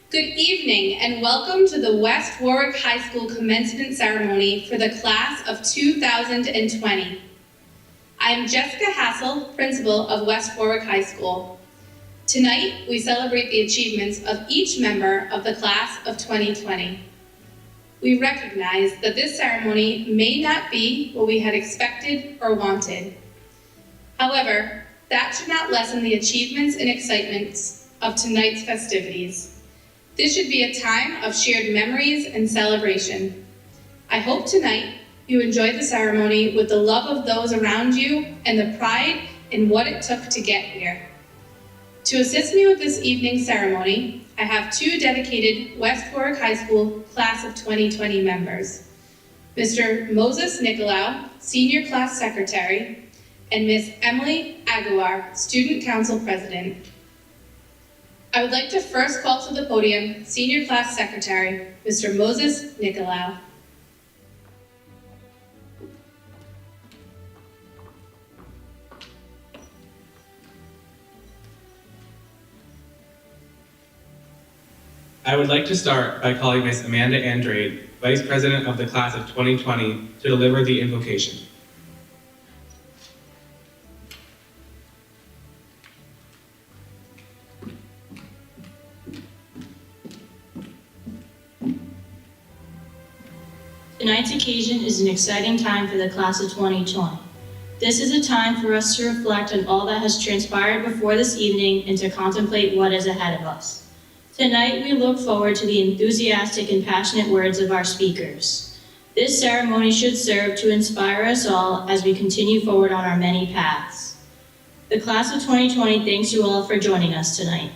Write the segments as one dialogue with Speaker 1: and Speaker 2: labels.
Speaker 1: Good evening and welcome to the West Warwick High School commencement ceremony for the class of 2020. I am Jessica Hassel, principal of West Warwick High School. Tonight, we celebrate the achievements of each member of the class of 2020. We recognize that this ceremony may not be what we had expected or wanted. However, that should not lessen the achievements and excitements of tonight's festivities. This should be a time of shared memories and celebration. I hope tonight you enjoy the ceremony with the love of those around you and the pride in what it took to get here. To assist me with this evening's ceremony, I have two dedicated West Warwick High School Class of 2020 members, Mr. Moses Nicolau, Senior Class Secretary, and Ms. Emily Aguilar, Student Council President. I would like to first call to the podium Senior Class Secretary, Mr. Moses Nicolau.
Speaker 2: I would like to start by calling Ms. Amanda Andrade, Vice President of the Class of 2020, to deliver the invocation.
Speaker 3: Tonight's occasion is an exciting time for the class of 2020. This is a time for us to reflect on all that has transpired before this evening and to contemplate what is ahead of us. Tonight, we look forward to the enthusiastic and passionate words of our speakers. This ceremony should serve to inspire us all as we continue forward on our many paths. The class of 2020 thanks you all for joining us tonight.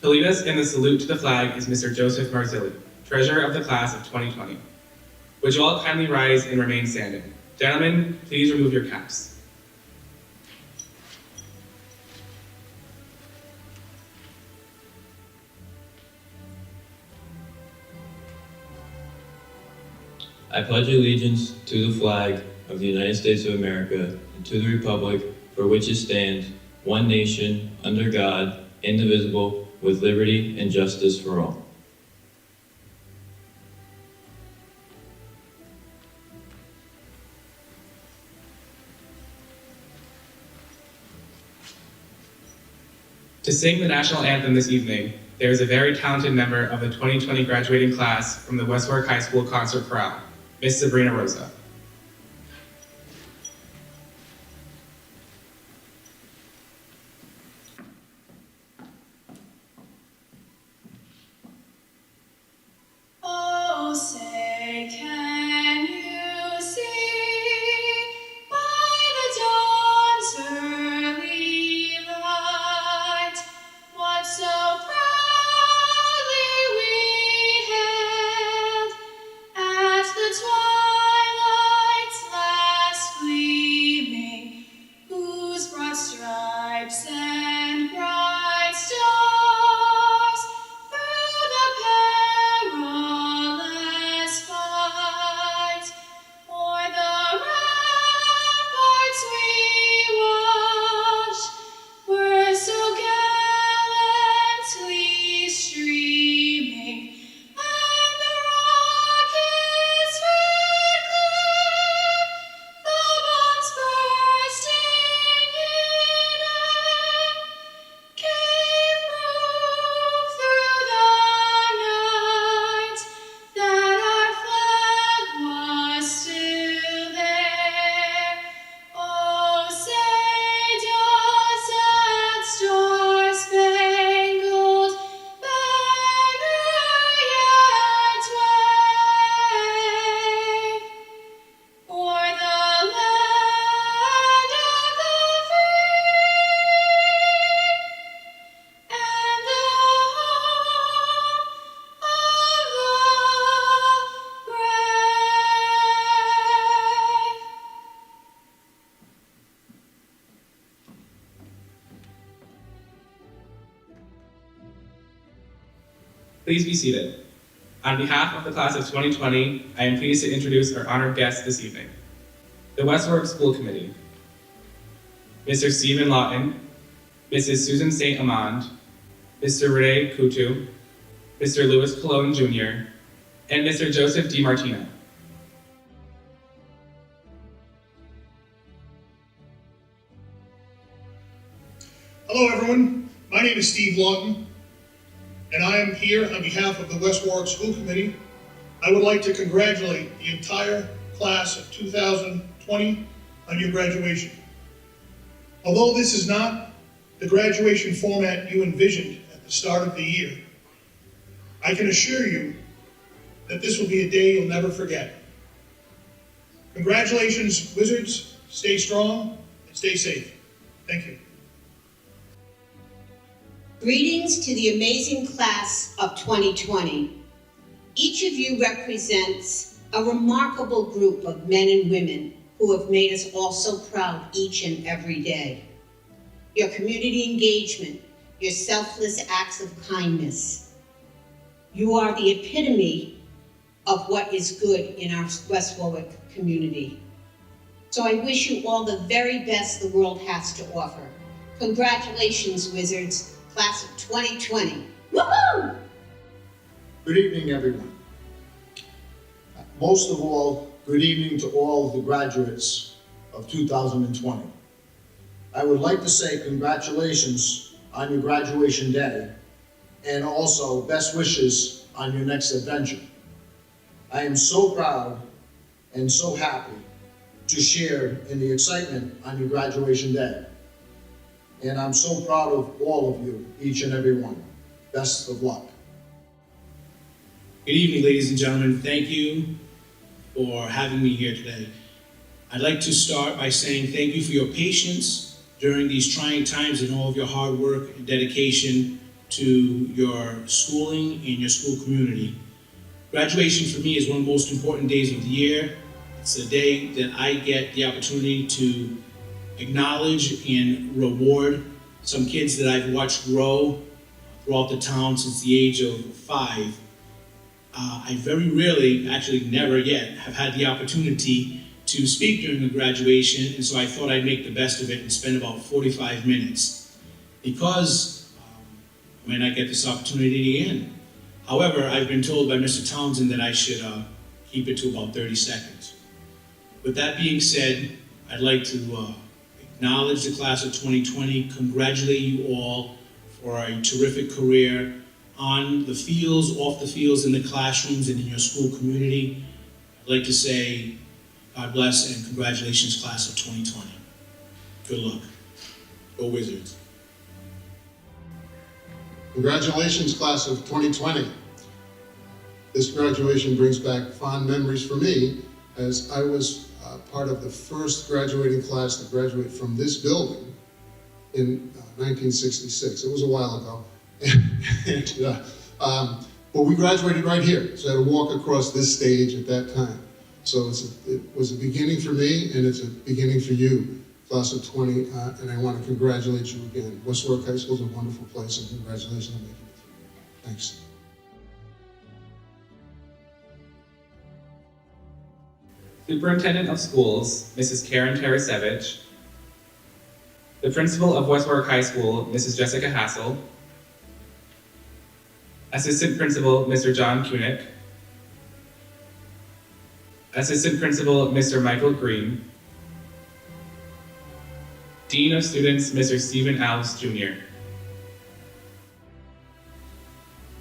Speaker 2: To lead us in the salute to the flag is Mr. Joseph Marzilli, Treasurer of the Class of 2020. Would you all kindly rise and remain standing? Gentlemen, please remove your caps.
Speaker 4: I pledge allegiance to the flag of the United States of America and to the republic for which it stands, one nation, under God, indivisible, with liberty and justice for all.
Speaker 2: To sing the national anthem this evening, there is a very talented member of the 2020 graduating class from the West Warwick High School Concert Chorale, Miss Sabrina Rosa.
Speaker 5: Oh, say, can you see by the dawn's early light what so proudly we hailed at the twilight's last gleaming, whose broad stripes and bright stars through the perilous fight o'er the ramparts we watched were so gallantly streaming, and the rocket's red glare, the bombs bursting in air, gave proof through the night that our flag was still there. Oh, say does that star-spangled banner yet wave o'er the land of the free and the home of the brave?
Speaker 2: Please be seated. On behalf of the class of 2020, I am pleased to introduce our honored guests this evening. The West Warwick School Committee, Mr. Stephen Lawton, Mrs. Susan St. Amand, Mr. Rene Coutu, Mr. Louis Colon Jr., and Mr. Joseph DiMartino.
Speaker 6: Hello everyone, my name is Steve Lawton, and I am here on behalf of the West Warwick School Committee. I would like to congratulate the entire class of 2020 on your graduation. Although this is not the graduation format you envisioned at the start of the year, I can assure you that this will be a day you'll never forget. Congratulations, Wizards. Stay strong and stay safe. Thank you.
Speaker 7: Greetings to the amazing class of 2020. Each of you represents a remarkable group of men and women who have made us all so proud each and every day. Your community engagement, your selfless acts of kindness. You are the epitome of what is good in our West Warwick community. So I wish you all the very best the world has to offer. Congratulations, Wizards. Class of 2020. Woohoo!
Speaker 8: Good evening, everyone. Most of all, good evening to all of the graduates of 2020. I would like to say congratulations on your graduation day and also best wishes on your next adventure. I am so proud and so happy to share in the excitement on your graduation day. And I'm so proud of all of you, each and every one. Best of luck.
Speaker 9: Good evening, ladies and gentlemen. Thank you for having me here today. I'd like to start by saying thank you for your patience during these trying times and all of your hard work and dedication to your schooling and your school community. Graduation for me is one of the most important days of the year. It's a day that I get the opportunity to acknowledge and reward some kids that I've watched grow throughout the town since the age of 5. I very rarely, actually never yet, have had the opportunity to speak during a graduation, and so I thought I'd make the best of it and spend about 45 minutes because I might not get this opportunity again. However, I've been told by Mr. Townsend that I should keep it to about 30 seconds. With that being said, I'd like to acknowledge the class of 2020, congratulate you all for a terrific career on the fields, off the fields, in the classrooms, and in your school community. I'd like to say God bless and congratulations, class of 2020. Good luck. Go Wizards.
Speaker 10: Congratulations, class of 2020. This graduation brings back fond memories for me, as I was part of the first graduating class to graduate from this building in 1966. It was a while ago. But we graduated right here, so I had to walk across this stage at that time. So it was a beginning for me, and it's a beginning for you, class of 20, and I want to congratulate you again. West Warwick High School is a wonderful place, and congratulations on making it through. Thanks.
Speaker 2: Superintendent of Schools, Mrs. Karen Tarasevich, the Principal of West Warwick High School, Mrs. Jessica Hassel, Assistant Principal, Mr. John Kunick, Assistant Principal, Mr. Michael Green, Dean of Students, Mr. Stephen Alves, Jr.,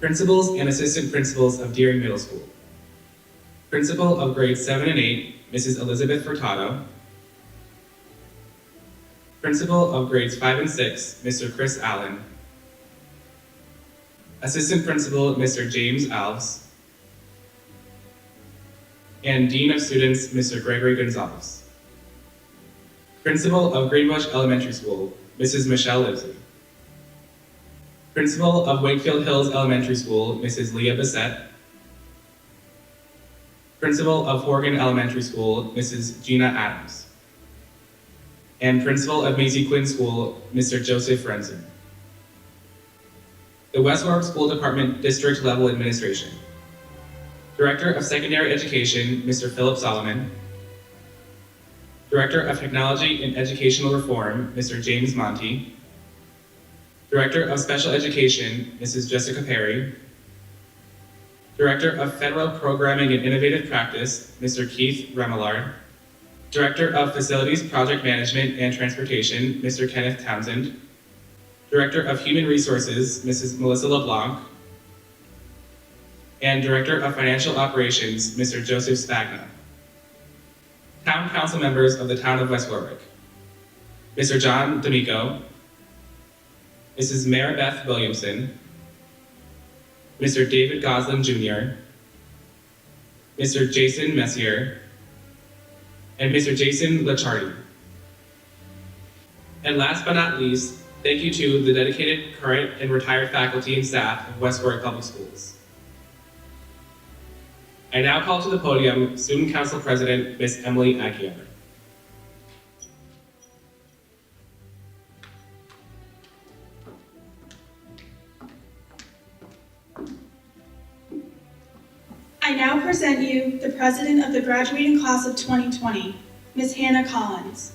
Speaker 2: Principals and Assistant Principals of Deering Middle School, Principal of Grades 7 and 8, Mrs. Elizabeth Furtado, Principal of Grades 5 and 6, Mr. Chris Allen, Assistant Principal, Mr. James Alves, and Dean of Students, Mr. Gregory Gonzalez. Principal of Greenbush Elementary School, Mrs. Michelle Livesey. Principal of Wakefield Hills Elementary School, Mrs. Leah Bissett. Principal of Horgan Elementary School, Mrs. Gina Adams. And Principal of Maisie Quinn School, Mr. Joseph Renzen. The West Warwick School Department District Level Administration. Director of Secondary Education, Mr. Philip Solomon. Director of Technology and Educational Reform, Mr. James Monty. Director of Special Education, Mrs. Jessica Perry. Director of Federal Programming and Innovative Practice, Mr. Keith Remillard. Director of Facilities Project Management and Transportation, Mr. Kenneth Townsend. Director of Human Resources, Mrs. Melissa LeBlanc. And Director of Financial Operations, Mr. Joseph Spagna. Town Council members of the Town of West Warwick: Mr. John D'Amico, Mrs. Maribeth Williamson, Mr. David Goslin Jr., Mr. Jason Messier, and Mr. Jason Lechardi. And last but not least, thank you to the dedicated current and retired faculty and staff of West Warwick Public Schools. I now call to the podium Student Council President, Ms. Emily Aguiar.
Speaker 11: I now present you the President of the graduating class of 2020, Ms. Hannah Collins.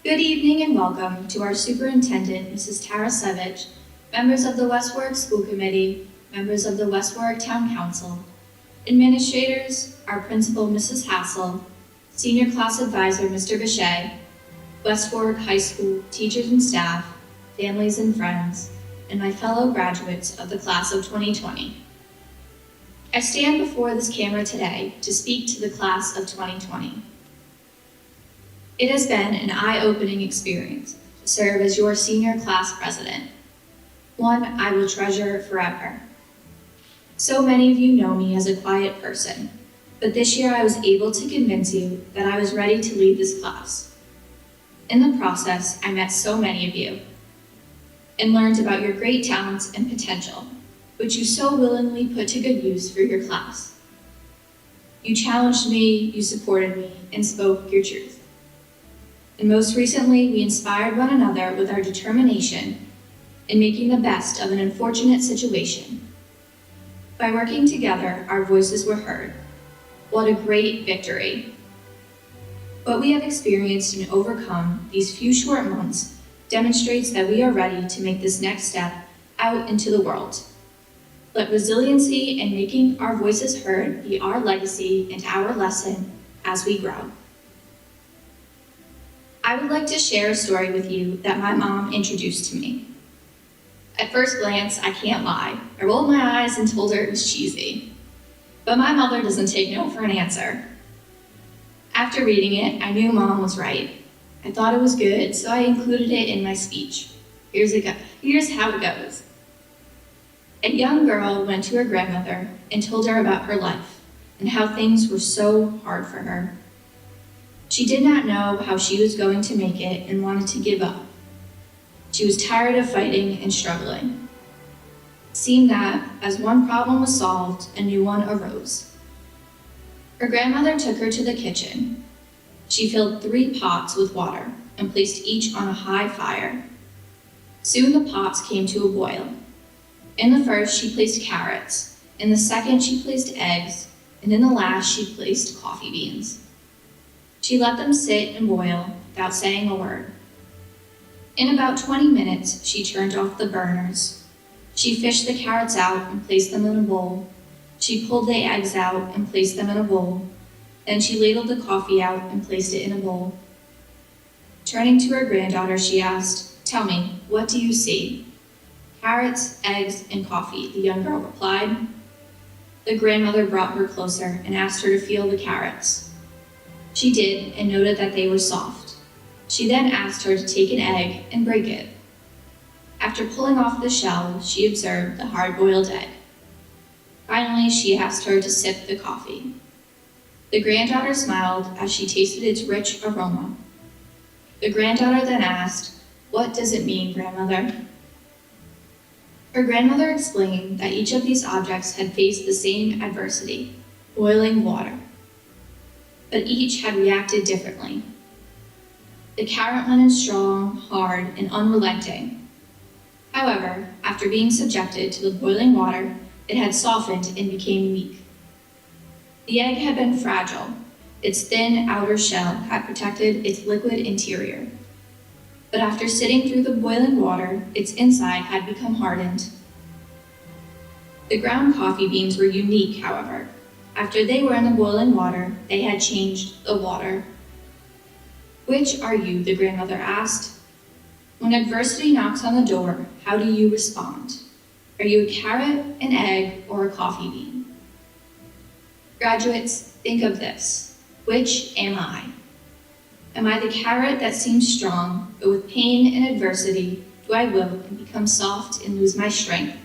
Speaker 12: Good evening and welcome to our Superintendent, Mrs. Tara Savage, members of the West Warwick School Committee, members of the West Warwick Town Council, administrators, our principal, Mrs. Hassel, Senior Class Advisor, Mr. Bichet, West Warwick High School teachers and staff, families and friends, and my fellow graduates of the class of 2020. I stand before this camera today to speak to the class of 2020. It has been an eye-opening experience to serve as your senior class president, one I will treasure forever. So many of you know me as a quiet person, but this year I was able to convince you that I was ready to lead this class. In the process, I met so many of you and learned about your great talents and potential, which you so willingly put to good use for your class. You challenged me, you supported me, and spoke your truth. And most recently, we inspired one another with our determination in making the best of an unfortunate situation. By working together, our voices were heard. What a great victory. What we have experienced and overcome these few short months demonstrates that we are ready to make this next step out into the world. Let resiliency and making our voices heard be our legacy and our lesson as we grow. I would like to share a story with you that my mom introduced to me. At first glance, I can't lie. I rolled my eyes and told her it was cheesy. But my mother doesn't take no for an answer. After reading it, I knew Mom was right. I thought it was good, so I included it in my speech. Here's how it goes. A young girl went to her grandmother and told her about her life and how things were so hard for her. She did not know how she was going to make it and wanted to give up. She was tired of fighting and struggling. It seemed that, as one problem was solved, a new one arose. Her grandmother took her to the kitchen. She filled 3 pots with water and placed each on a high fire. Soon the pots came to a boil. In the first, she placed carrots. In the second, she placed eggs. And in the last, she placed coffee beans. She let them sit and boil without saying a word. In about 20 minutes, she turned off the burners. She fished the carrots out and placed them in a bowl. She pulled the eggs out and placed them in a bowl. Then she ladled the coffee out and placed it in a bowl. Turning to her granddaughter, she asked, "Tell me, what do you see?" "Carrots, eggs, and coffee," the young girl replied. The grandmother brought her closer and asked her to feel the carrots. She did and noted that they were soft. She then asked her to take an egg and break it. After pulling off the shell, she observed the hard-boiled egg. Finally, she asked her to sip the coffee. The granddaughter smiled as she tasted its rich aroma. The granddaughter then asked, "What does it mean, grandmother?" Her grandmother explained that each of these objects had faced the same adversity, boiling water. but each had reacted differently. The carrot went in strong, hard, and unrelenting. However, after being subjected to the boiling water, it had softened and became weak. The egg had been fragile. Its thin outer shell had protected its liquid interior. But after sitting through the boiling water, its inside had become hardened. The ground coffee beans were unique, however. After they were in the boiling water, they had changed the water. "Which are you?" the grandmother asked. "When adversity knocks on the door, how do you respond? Are you a carrot, an egg, or a coffee bean?" Graduates, think of this. Which am I? Am I the carrot that seems strong, but with pain and adversity do I wilt and become soft and lose my strength?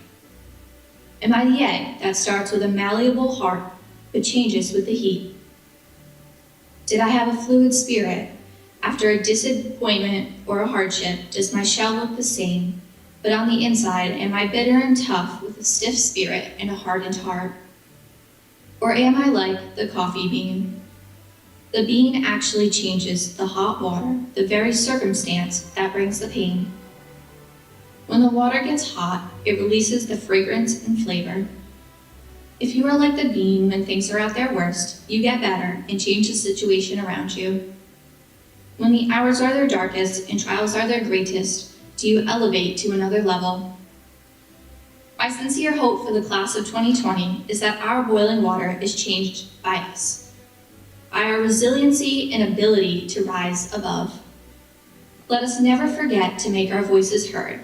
Speaker 12: Am I the egg that starts with a malleable heart, but changes with the heat? Did I have a fluid spirit? After a disappointment or a hardship, does my shell look the same, but on the inside, am I bitter and tough with a stiff spirit and a hardened heart? Or am I like the coffee bean? The bean actually changes the hot water, the very circumstance that brings the pain. When the water gets hot, it releases the fragrance and flavor. If you are like the bean when things are at their worst, you get better and change the situation around you. When the hours are their darkest and trials are their greatest, do you elevate to another level? My sincere hope for the class of 2020 is that our boiling water is changed by us, by our resiliency and ability to rise above. Let us never forget to make our voices heard,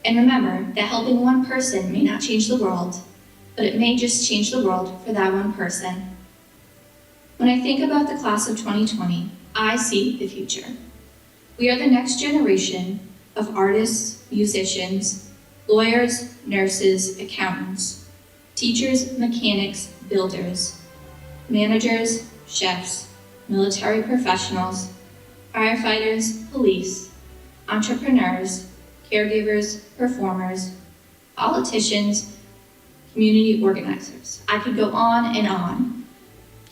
Speaker 12: and remember that helping one person may not change the world, but it may just change the world for that one person. When I think about the class of 2020, I see the future. We are the next generation of artists, musicians, lawyers, nurses, accountants, teachers, mechanics, builders, managers, chefs, military professionals, firefighters, police, entrepreneurs, caregivers, performers, politicians, community organizers. I could go on and on.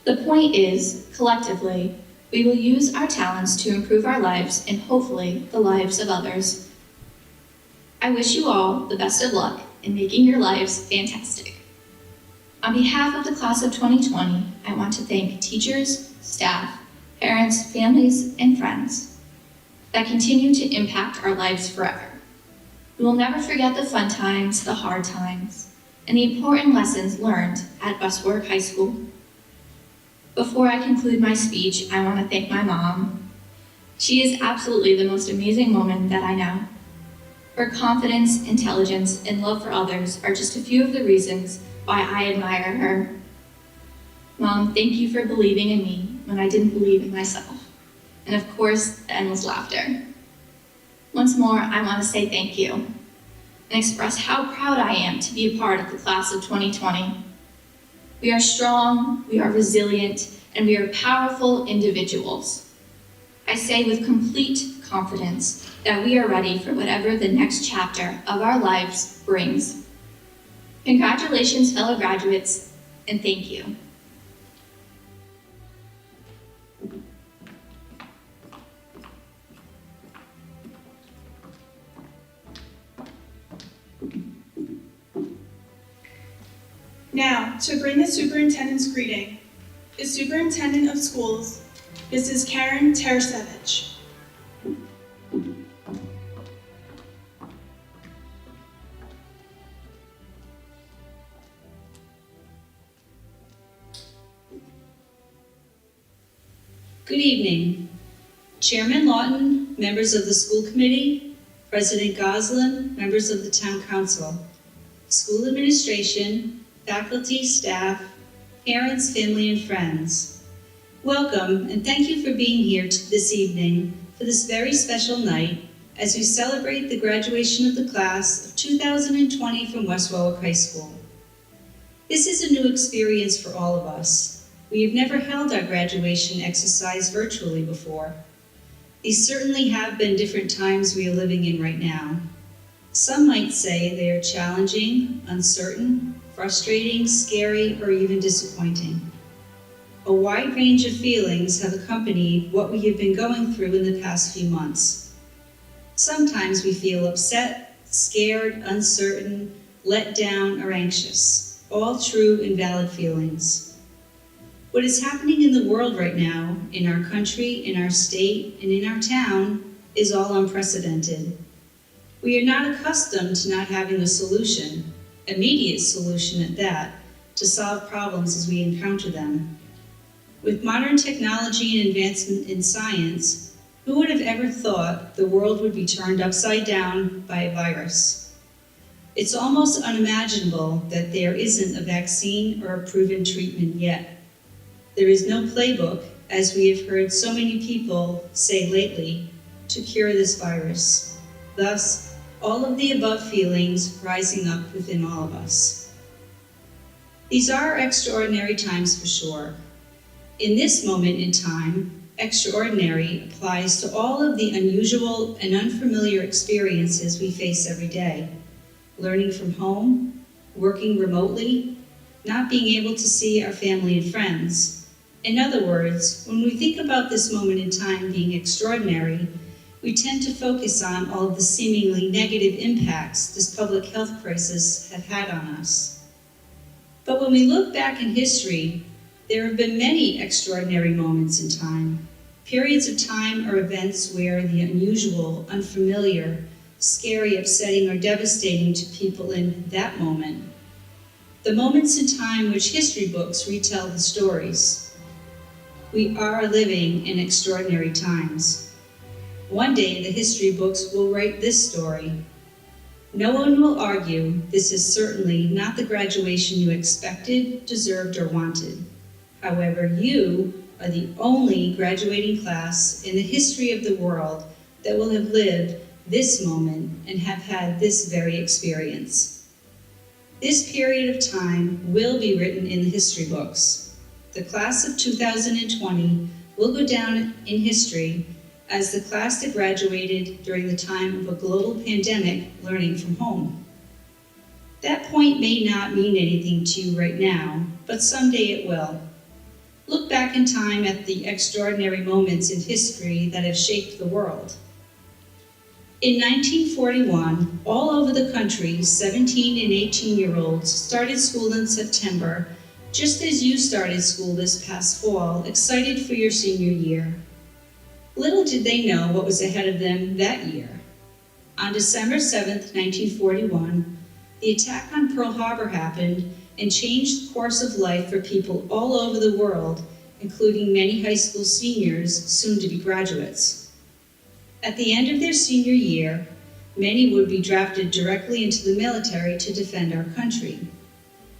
Speaker 12: The point is, collectively, we will use our talents to improve our lives and hopefully the lives of others. I wish you all the best of luck in making your lives fantastic. On behalf of the class of 2020, I want to thank teachers, staff, parents, families, and friends that continue to impact our lives forever. We will never forget the fun times, the hard times, and the important lessons learned at West Warwick High School. Before I conclude my speech, I want to thank my mom. She is absolutely the most amazing woman that I know. Her confidence, intelligence, and love for others are just a few of the reasons why I admire her. Mom, thank you for believing in me when I didn't believe in myself. And of course, the endless laughter. Once more, I want to say thank you and express how proud I am to be a part of the class of 2020. We are strong, we are resilient, and we are powerful individuals. I say with complete confidence that we are ready for whatever the next chapter of our lives brings. Congratulations, fellow graduates, and thank you.
Speaker 11: Now, to bring the superintendent's greeting, is Superintendent of Schools, Mrs. Karen Tarasevich.
Speaker 13: Good evening. Chairman Lawton, members of the school committee, President Goslin, members of the town council, school administration, faculty, staff, parents, family, and friends. Welcome, and thank you for being here this evening for this very special night as we celebrate the graduation of the class of 2020 from West Warwick High School. This is a new experience for all of us. We have never held our graduation exercise virtually before. These certainly have been different times we are living in right now. Some might say they are challenging, uncertain, frustrating, scary, or even disappointing. A wide range of feelings have accompanied what we have been going through in the past few months. Sometimes we feel upset, scared, uncertain, let down, or anxious. All true and valid feelings. What is happening in the world right now, in our country, in our state, and in our town, is all unprecedented. We are not accustomed to not having a solution, immediate solution at that, to solve problems as we encounter them. With modern technology and advancement in science, who would have ever thought the world would be turned upside down by a virus? It's almost unimaginable that there isn't a vaccine or a proven treatment yet. There is no playbook, as we have heard so many people say lately, to cure this virus. Thus, all of the above feelings rising up within all of us. These are extraordinary times for sure. In this moment in time, extraordinary applies to all of the unusual and unfamiliar experiences we face every day. Learning from home, working remotely, not being able to see our family and friends. In other words, when we think about this moment in time being extraordinary, we tend to focus on all of the seemingly negative impacts this public health crisis has had on us. But when we look back in history, there have been many extraordinary moments in time, periods of time or events where the unusual, unfamiliar, scary, upsetting, or devastating to people in that moment. The moments in time which history books retell the stories. We are living in extraordinary times. One day the history books will write this story. No one will argue this is certainly not the graduation you expected, deserved, or wanted. However, you are the only graduating class in the history of the world that will have lived this moment and have had this very experience. This period of time will be written in the history books. The class of 2020 will go down in history as the class that graduated during the time of a global pandemic learning from home. That point may not mean anything to you right now, but someday it will. Look back in time at the extraordinary moments in history that have shaped the world. In 1941, all over the country, 17 and 18-year-olds started school in September, just as you started school this past fall, excited for your senior year. Little did they know what was ahead of them that year. On December 7th, 1941, the attack on Pearl Harbor happened and changed the course of life for people all over the world, including many high school seniors, soon to be graduates. At the end of their senior year, many would be drafted directly into the military to defend our country.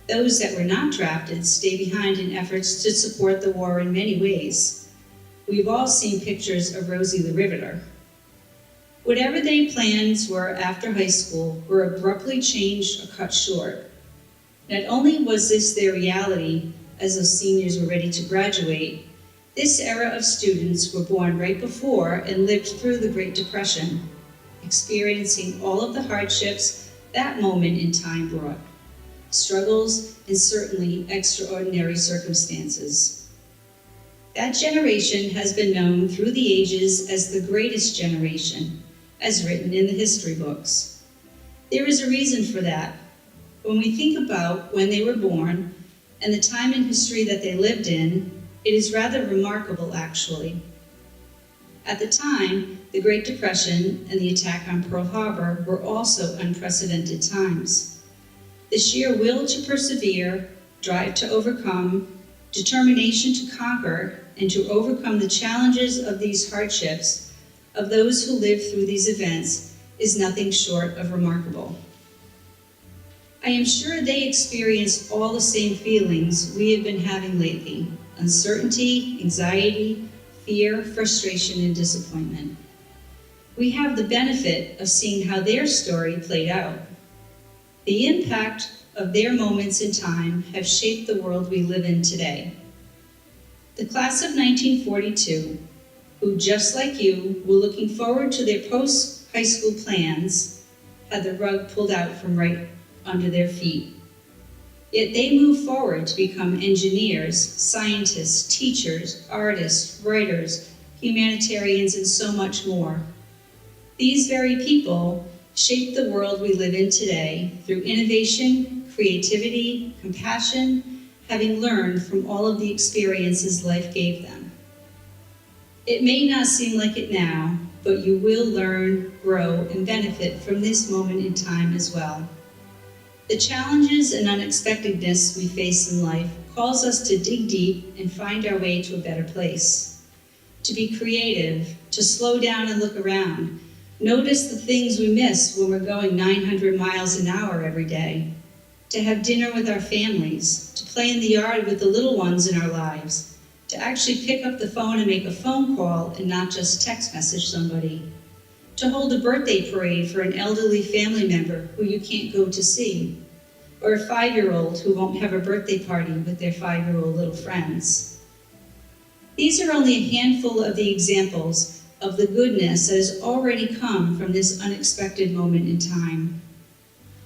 Speaker 13: Those that were not drafted stay behind in efforts to support the war in many ways. We've all seen pictures of Rosie the Riveter. Whatever their plans were after high school were abruptly changed or cut short. Not only was this their reality as those seniors were ready to graduate, this era of students were born right before and lived through the Great Depression, experiencing all of the hardships that moment in time brought, struggles and certainly extraordinary circumstances. That generation has been known through the ages as the greatest generation, as written in the history books. There is a reason for that. When we think about when they were born and the time in history that they lived in, it is rather remarkable, actually. At the time, the Great Depression and the attack on Pearl Harbor were also unprecedented times. The sheer will to persevere, drive to overcome, determination to conquer, and to overcome the challenges of these hardships of those who lived through these events is nothing short of remarkable. I am sure they experienced all the same feelings we have been having lately: uncertainty, anxiety, fear, frustration, and disappointment. We have the benefit of seeing how their story played out. The impact of their moments in time have shaped the world we live in today. The class of 1942, who just like you were looking forward to their post-high school plans, had the rug pulled out from right under their feet. Yet they move forward to become engineers, scientists, teachers, artists, writers, humanitarians, and so much more. These very people shape the world we live in today through innovation, creativity, compassion, having learned from all of the experiences life gave them. It may not seem like it now, but you will learn, grow, and benefit from this moment in time as well. The challenges and unexpectedness we face in life calls us to dig deep and find our way to a better place. To be creative, to slow down and look around, notice the things we miss when we're going 900 miles an hour every day. To have dinner with our families, to play in the yard with the little ones in our lives, to actually pick up the phone and make a phone call and not just text message somebody. To hold a birthday parade for an elderly family member who you can't go to see, or a 5-year-old who won't have a birthday party with their 5-year-old little friends. These are only a handful of the examples of the goodness that has already come from this unexpected moment in time.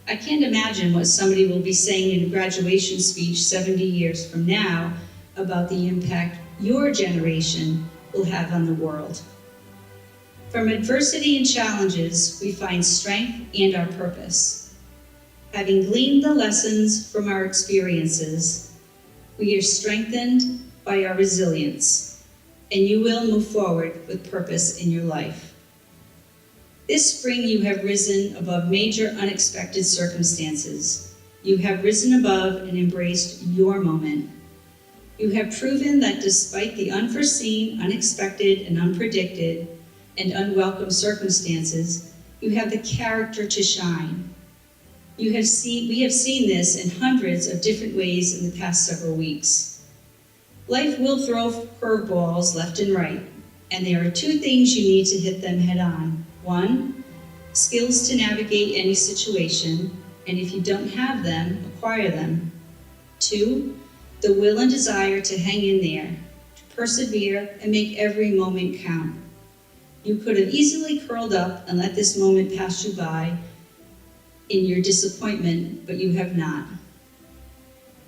Speaker 13: I can't imagine what somebody will be saying in a graduation speech 70 years from now about the impact your generation will have on the world. From adversity and challenges, we find strength and our purpose. Having gleaned the lessons from our experiences, we are strengthened by our resilience, and you will move forward with purpose in your life. This spring, you have risen above major unexpected circumstances. You have risen above and embraced your moment. You have proven that despite the unforeseen, unexpected, and unpredicted, and unwelcome circumstances, you have the character to shine. We have seen this in hundreds of different ways in the past several weeks. Life will throw curveballs left and right, and there are 2 things you need to hit them head on. 1, skills to navigate any situation, and if you don't have them, acquire them. 2, the will and desire to hang in there, to persevere and make every moment count. You could have easily curled up and let this moment pass you by in your disappointment, but you have not.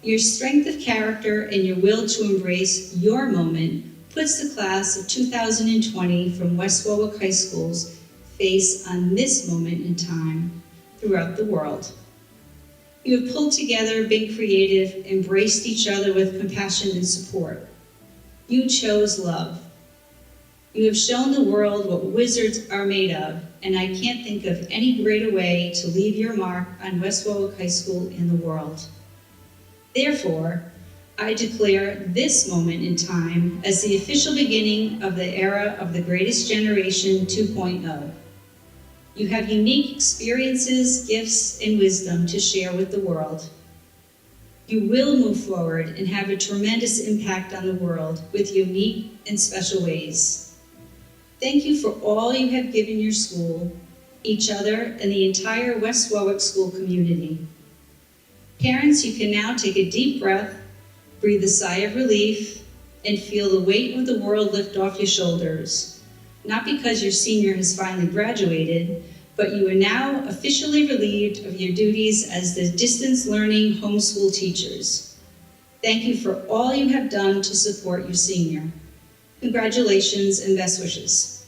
Speaker 13: Your strength of character and your will to embrace your moment puts the class of 2020 from West Warwick High School's face on this moment in time throughout the world. You have pulled together, been creative, embraced each other with compassion and support. You chose love. You have shown the world what wizards are made of, and I can't think of any greater way to leave your mark on West Warwick High School in the world. Therefore, I declare this moment in time as the official beginning of the era of the Greatest Generation 2.0. You have unique experiences, gifts, and wisdom to share with the world. You will move forward and have a tremendous impact on the world with unique and special ways. Thank you for all you have given your school, each other, and the entire West Warwick School community. Parents, you can now take a deep breath, breathe a sigh of relief, and feel the weight of the world lift off your shoulders. Not because your senior has finally graduated, but you are now officially relieved of your duties as the distance learning homeschool teachers. Thank you for all you have done to support your senior. Congratulations and best wishes.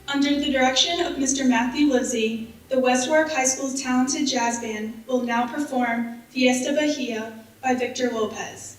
Speaker 11: Under the direction of Mr. Matthew Livesey, the West Warwick High School's talented jazz band will now perform Fiesta Bahia by Victor Lopez.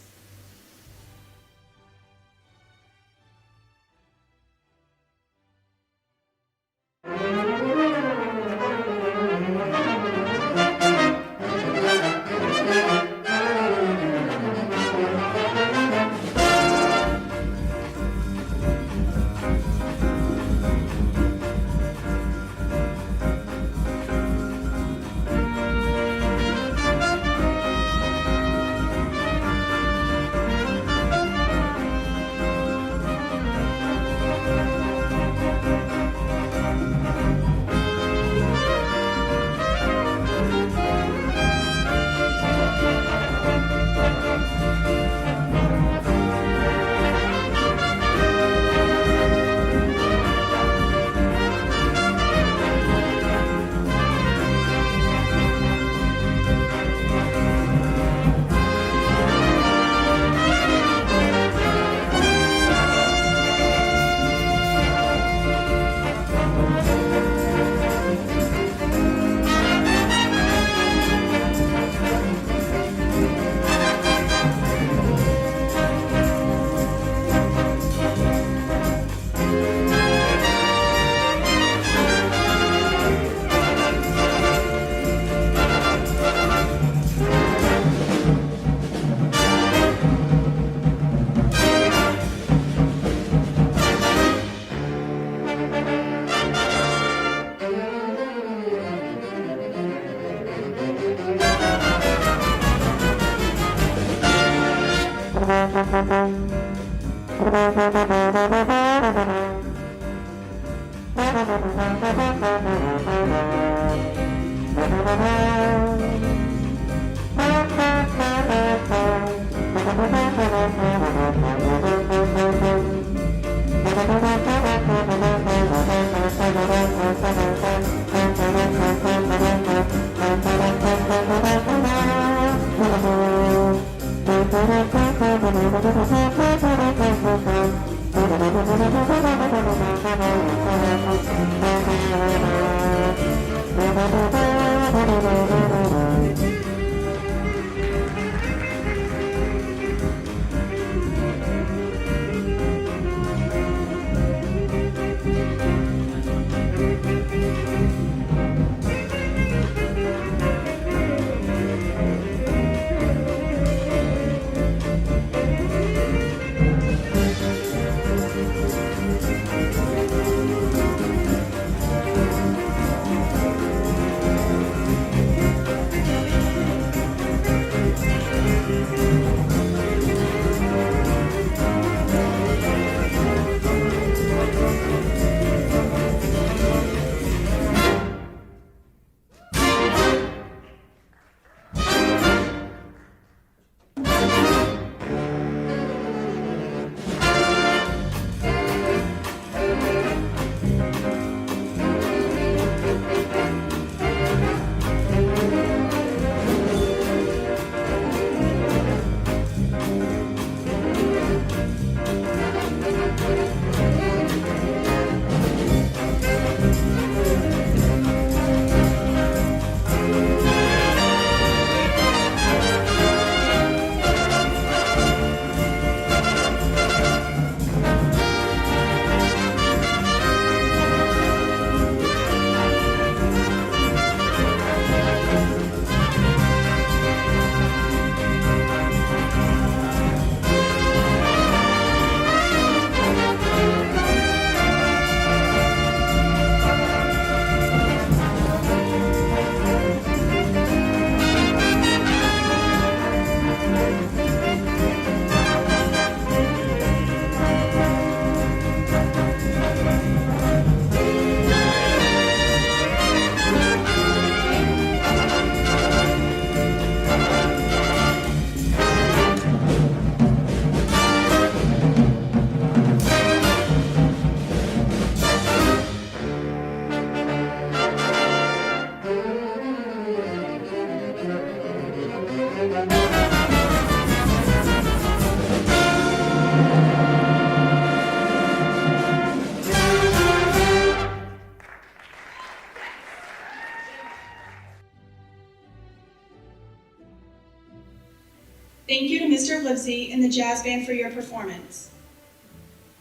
Speaker 11: Thank you to Mr. Livesey and the jazz band for your performance.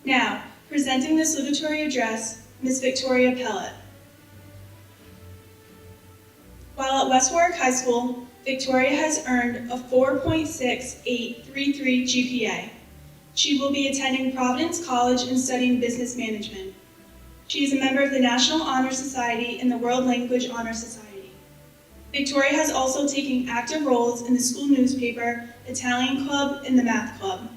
Speaker 11: Now, presenting the salutatory address, Ms. Victoria Pellet. While at West Warwick High School, Victoria has earned a 4.6833 GPA. She will be attending Providence College and studying business management. She is a member of the National Honor Society and the World Language Honor Society. Victoria has also taken active roles in the school newspaper, Italian Club, and the Math Club.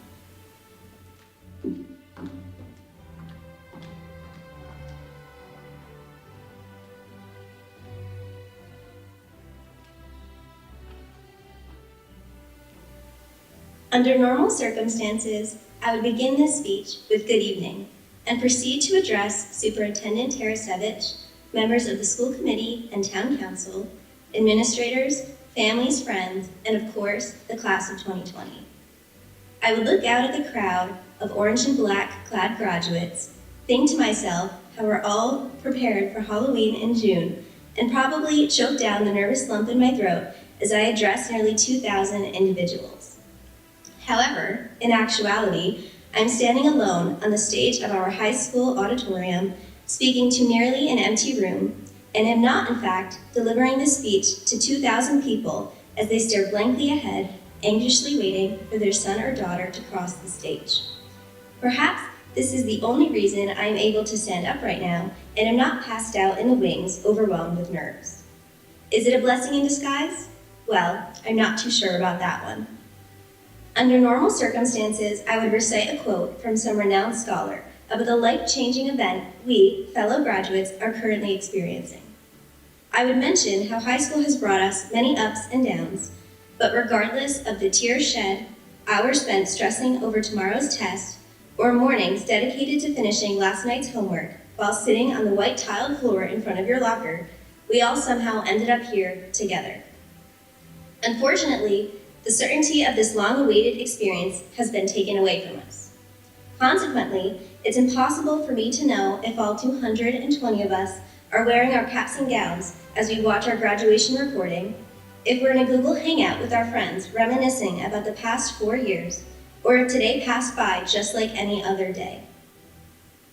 Speaker 14: Under normal circumstances, I would begin this speech with good evening and proceed to address Superintendent Tarasevich, members of the school committee and town council, administrators, families, friends, and of course, the class of 2020. I would look out at the crowd of orange and black clad graduates, think to myself how we're all prepared for Halloween in June, and probably choke down the nervous lump in my throat as I address nearly 2,000 individuals. However, in actuality, I'm standing alone on the stage of our high school auditorium, speaking to nearly an empty room, and am not, in fact, delivering this speech to 2,000 people as they stare blankly ahead, anxiously waiting for their son or daughter to cross the stage. Perhaps this is the only reason I am able to stand up right now and am not passed out in the wings, overwhelmed with nerves. Is it a blessing in disguise? Well, I'm not too sure about that one. Under normal circumstances, I would recite a quote from some renowned scholar about the life-changing event we, fellow graduates, are currently experiencing. I would mention how high school has brought us many ups and downs, but regardless of the tears shed, hours spent stressing over tomorrow's test, or mornings dedicated to finishing last night's homework while sitting on the white tiled floor in front of your locker, we all somehow ended up here together. Unfortunately, the certainty of this long-awaited experience has been taken away from us. Consequently, it's impossible for me to know if all 220 of us are wearing our caps and gowns as we watch our graduation recording, if we're in a Google Hangout with our friends reminiscing about the past 4 years, or if today passed by just like any other day.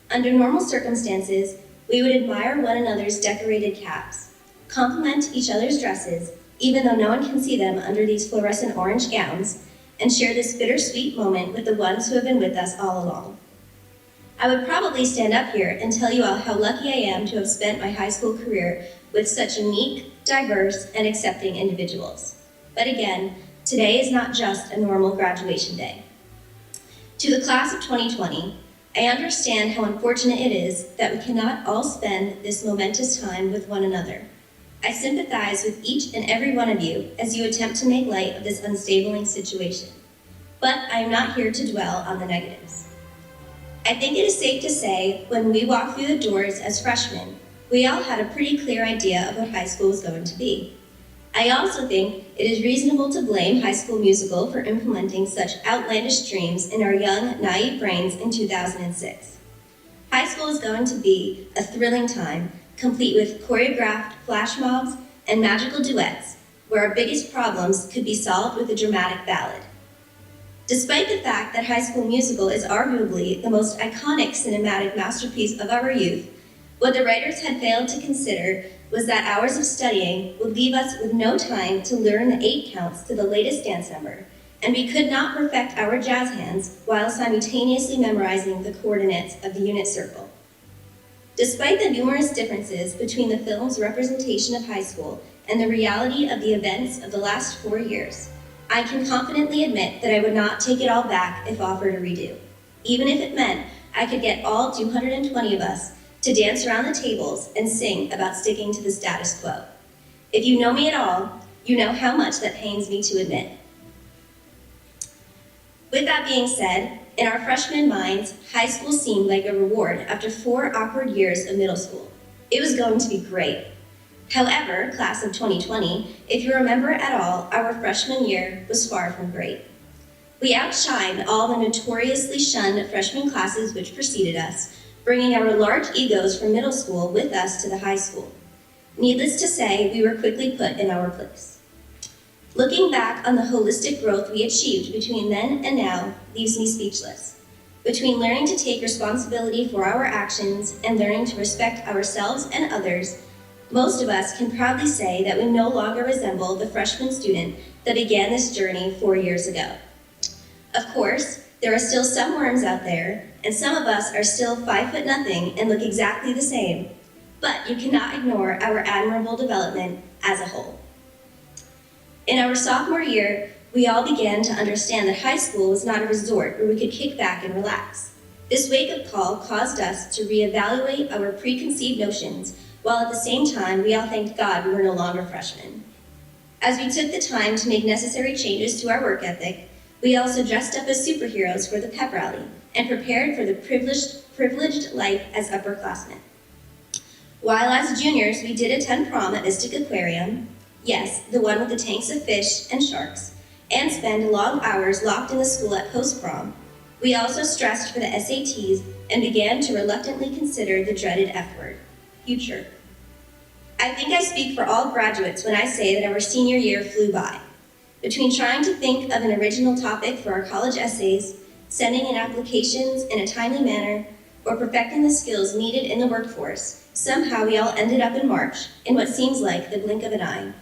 Speaker 14: Under normal circumstances, we would admire one another's decorated caps, compliment each other's dresses, even though no one can see them under these fluorescent orange gowns, and share this bittersweet moment with the ones who have been with us all along. I would probably stand up here and tell you all how lucky I am to have spent my high school career with such unique, diverse, and accepting individuals. But again, today is not just a normal graduation day. To the class of 2020, I understand how unfortunate it is that we cannot all spend this momentous time with one another. I sympathize with each and every one of you as you attempt to make light of this unstabling situation. But I am not here to dwell on the negatives. I think it is safe to say, when we walked through the doors as freshmen, we all had a pretty clear idea of what high school was going to be. I also think it is reasonable to blame High School Musical for implementing such outlandish dreams in our young, naive brains in 2006. High school is going to be a thrilling time, complete with choreographed flash mobs and magical duets, where our biggest problems could be solved with a dramatic ballad. Despite the fact that High School Musical is arguably the most iconic cinematic masterpiece of our youth, what the writers had failed to consider was that hours of studying would leave us with no time to learn the 8 counts to the latest dance number, and we could not perfect our jazz hands while simultaneously memorizing the coordinates of the unit circle. Despite the numerous differences between the film's representation of high school and the reality of the events of the last 4 years, I can confidently admit that I would not take it all back if offered a redo, even if it meant I could get all 220 of us to dance around the tables and sing about sticking to the status quo. If you know me at all, you know how much that pains me to admit. With that being said, in our freshman minds, high school seemed like a reward after 4 awkward years of middle school. It was going to be great. However, class of 2020, if you remember at all, our freshman year was far from great. We outshined all the notoriously shunned freshman classes which preceded us, bringing our large egos from middle school with us to the high school. Needless to say, we were quickly put in our place. Looking back on the holistic growth we achieved between then and now leaves me speechless. Between learning to take responsibility for our actions and learning to respect ourselves and others, most of us can proudly say that we no longer resemble the freshman student that began this journey 4 years ago. Of course, there are still some worms out there, and some of us are still 5'0" and look exactly the same, but you cannot ignore our admirable development as a whole. In our sophomore year, we all began to understand that high school was not a resort where we could kick back and relax. This wake-up call caused us to reevaluate our preconceived notions, while at the same time, we all thanked God we were no longer freshmen. As we took the time to make necessary changes to our work ethic, we also dressed up as superheroes for the pep rally and prepared for the privileged life as upperclassmen. While as juniors, we did attend prom at Mystic Aquarium, yes, the one with the tanks of fish and sharks, and spend long hours locked in the school at post-prom, we also stressed for the SATs and began to reluctantly consider the dreaded F word, future. I think I speak for all graduates when I say that our senior year flew by. Between trying to think of an original topic for our college essays, sending in applications in a timely manner, or perfecting the skills needed in the workforce, somehow we all ended up in March, in what seems like the blink of an eye.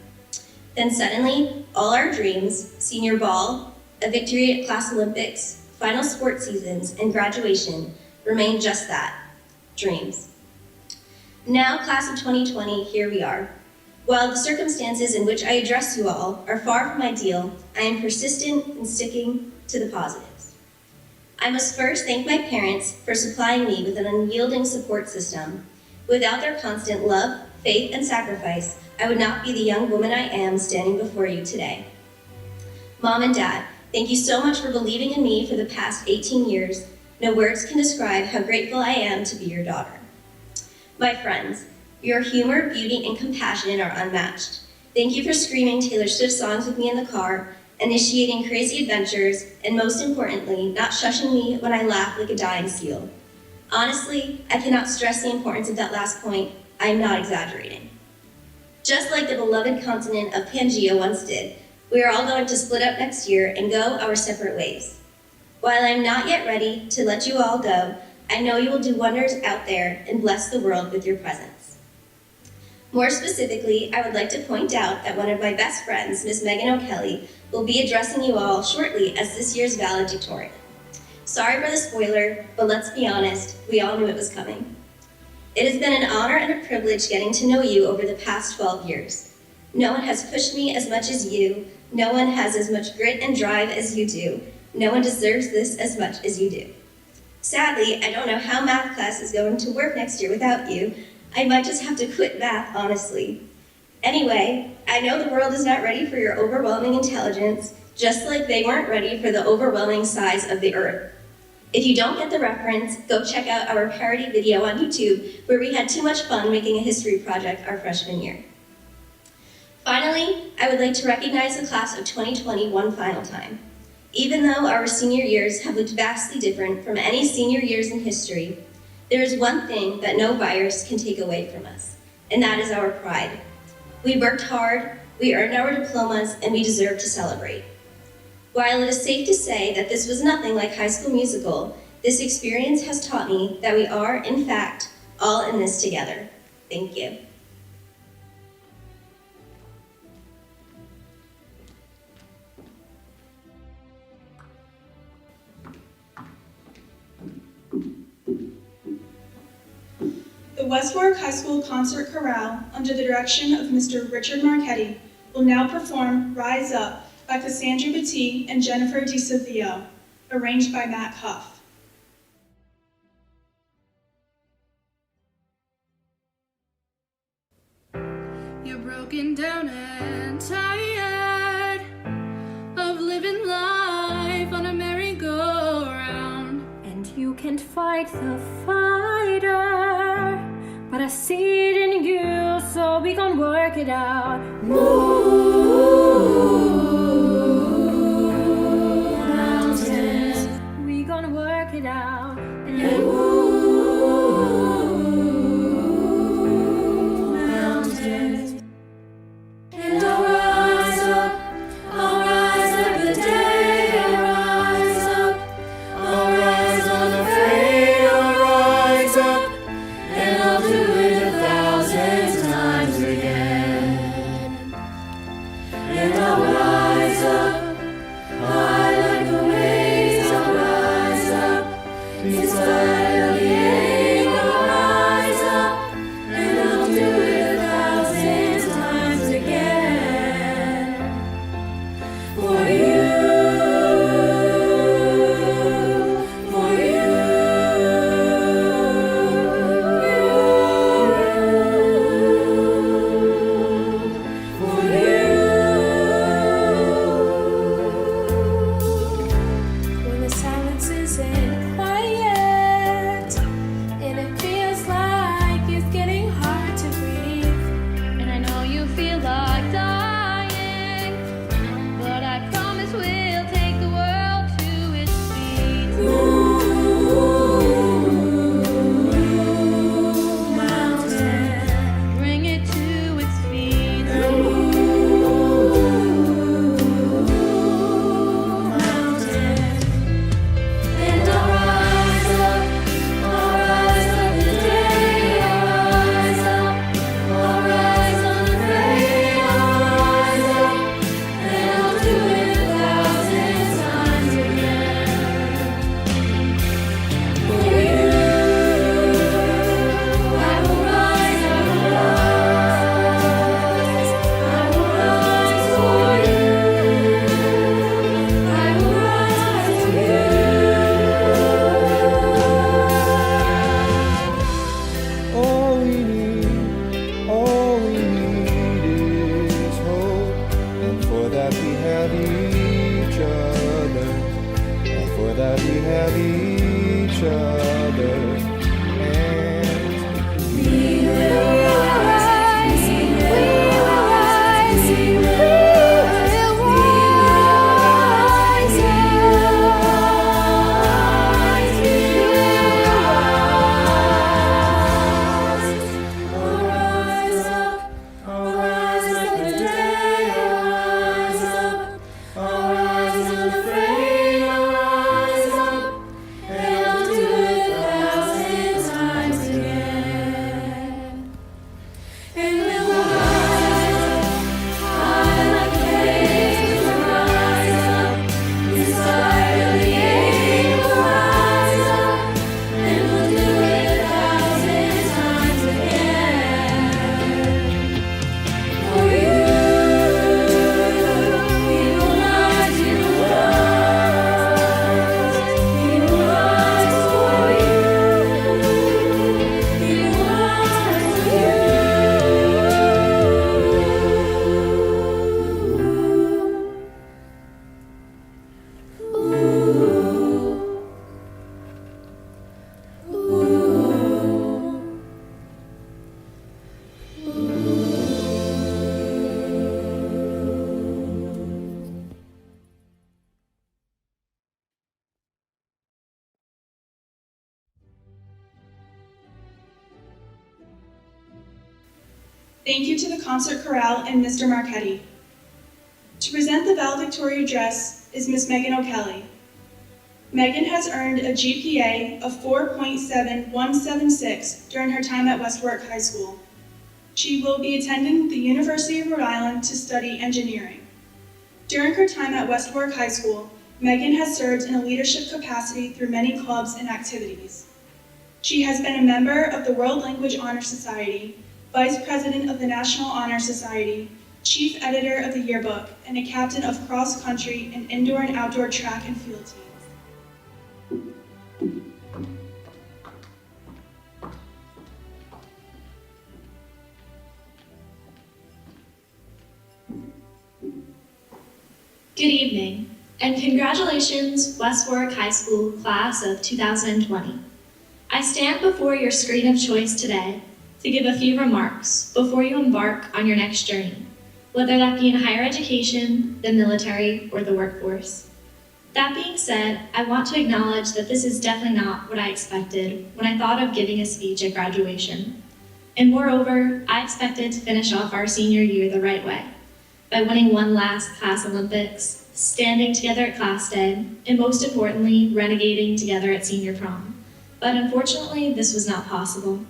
Speaker 14: Then suddenly, all our dreams, senior ball, a victory at class Olympics, final sports seasons, and graduation, remain just that, dreams. Now, class of 2020, here we are. While the circumstances in which I address you all are far from ideal, I am persistent in sticking to the positives. I must first thank my parents for supplying me with an unyielding support system. Without their constant love, faith, and sacrifice, I would not be the young woman I am standing before you today. Mom and Dad, thank you so much for believing in me for the past 18 years. No words can describe how grateful I am to be your daughter. My friends, your humor, beauty, and compassion are unmatched. Thank you for screaming Taylor Swift songs with me in the car, initiating crazy adventures, and most importantly, not shushing me when I laugh like a dying seal. Honestly, I cannot stress the importance of that last point. I am not exaggerating. Just like the beloved continent of Pangaea once did, we are all going to split up next year and go our separate ways. While I am not yet ready to let you all go, I know you will do wonders out there and bless the world with your presence. More specifically, I would like to point out that one of my best friends, Miss Megan O'Kelly, will be addressing you all shortly as this year's valedictorian. Sorry for the spoiler, but let's be honest, we all knew it was coming. It has been an honor and a privilege getting to know you over the past 12 years. No one has pushed me as much as you. No one has as much grit and drive as you do. No one deserves this as much as you do. Sadly, I don't know how math class is going to work next year without you. I might just have to quit math, honestly. Anyway, I know the world is not ready for your overwhelming intelligence, just like they weren't ready for the overwhelming size of the earth. If you don't get the reference, go check out our parody video on YouTube, where we had too much fun making a history project our freshman year. Finally, I would like to recognize the class of 2020 one final time. Even though our senior years have looked vastly different from any senior years in history, there is one thing that no virus can take away from us, and that is our pride. We worked hard, we earned our diplomas, and we deserve to celebrate. While it is safe to say that this was nothing like High School Musical, this experience has taught me that we are, in fact, all in this together. Thank you.
Speaker 11: The West Warwick High School Concert Chorale, under the direction of Mr. Richard Marchetti, will now perform Rise Up by Cassandra Battie and Jennifer DeSavio, arranged by Matt Huff.
Speaker 5: You're broken down and tired of living life on a merry-go-round, and you can't fight the fighter, but I see it in you, so we gon' work it out. Move mountains, we gonna work it out. And move mountains. And I'll rise up the day, I'll rise up, I'll rise unafraid, I'll rise up, and I'll do it 1,000 times again.
Speaker 15: that we have each other, and we will rise, we will rise, we will rise, I'll rise like the day, I'll rise unafraid, I'll rise up, and I'll do it 1,000 times again. And we'll rise up, high like flames, we'll rise up, in spite of the ache, we'll rise up, and we'll do it 1,000 times again. For you, we will rise, we will rise, we will rise for you, we will rise for you.
Speaker 11: Thank you to the concert chorale and Mr. Marchetti. To present the valedictorian address is Miss Megan O'Kelly. Megan has earned a GPA of 4.7176 during her time at West Warwick High School. She will be attending the University of Rhode Island to study engineering. During her time at West Warwick High School, Megan has served in a leadership capacity through many clubs and activities. She has been a member of the World Language Honor Society, Vice President of the National Honor Society, Chief Editor of the Yearbook, and a captain of cross-country and indoor and outdoor track and field teams.
Speaker 12: Good evening, and congratulations, West Warwick High School Class of 2020. I stand before your screen of choice today to give a few remarks before you embark on your next journey, whether that be in higher education, the military, or the workforce. That being said, I want to acknowledge that this is definitely not what I expected when I thought of giving a speech at graduation. And moreover, I expected to finish off our senior year the right way, by winning one last class Olympics, standing together at class day, and most importantly, renegading together at senior prom. But unfortunately, this was not possible.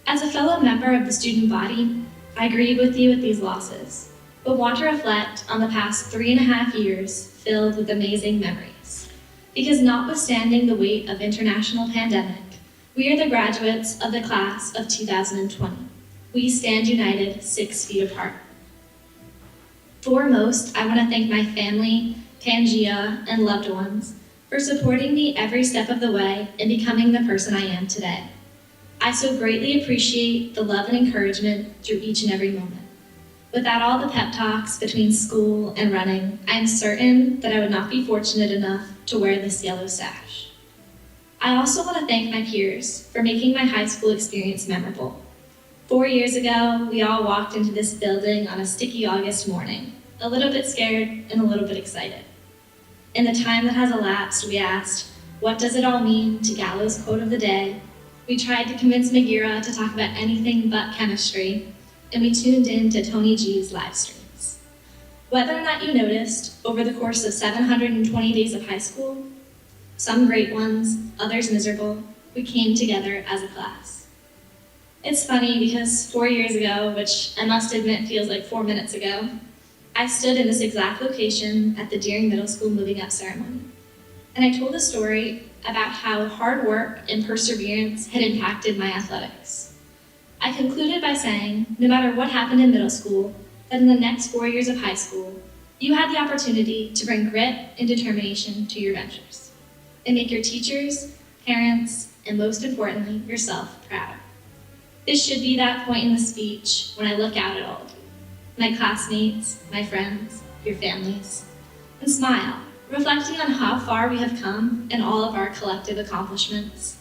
Speaker 12: As a fellow member of the student body, I grieve with you at these losses, but want to reflect on the past 3.5 years filled with amazing memories. Because notwithstanding the weight of international pandemic, we are the graduates of the class of 2020. We stand united 6 feet apart. Foremost, I want to thank my family, Pangea, and loved ones for supporting me every step of the way in becoming the person I am today. I so greatly appreciate the love and encouragement through each and every moment. Without all the pep talks between school and running, I am certain that I would not be fortunate enough to wear this yellow sash. I also want to thank my peers for making my high school experience memorable. 4 years ago, we all walked into this building on a sticky August morning, a little bit scared and a little bit excited. In the time that has elapsed, we asked, what does it all mean to Gallo's quote of the day? We tried to convince Magira to talk about anything but chemistry, and we tuned in to Tony G's live streams. Whether or not you noticed, over the course of 720 days of high school, some great ones, others miserable, we came together as a class. It's funny because 4 years ago, which I must admit feels like 4 minutes ago, I stood in this exact location at the Deering Middle School moving up ceremony. And I told a story about how hard work and perseverance had impacted my athletics. I concluded by saying, no matter what happened in middle school, that in the next 4 years of high school, you had the opportunity to bring grit and determination to your ventures and make your teachers, parents, and most importantly, yourself proud. This should be that point in the speech when I look out at all of you, my classmates, my friends, your families, and smile reflecting on how far we have come and all of our collective accomplishments.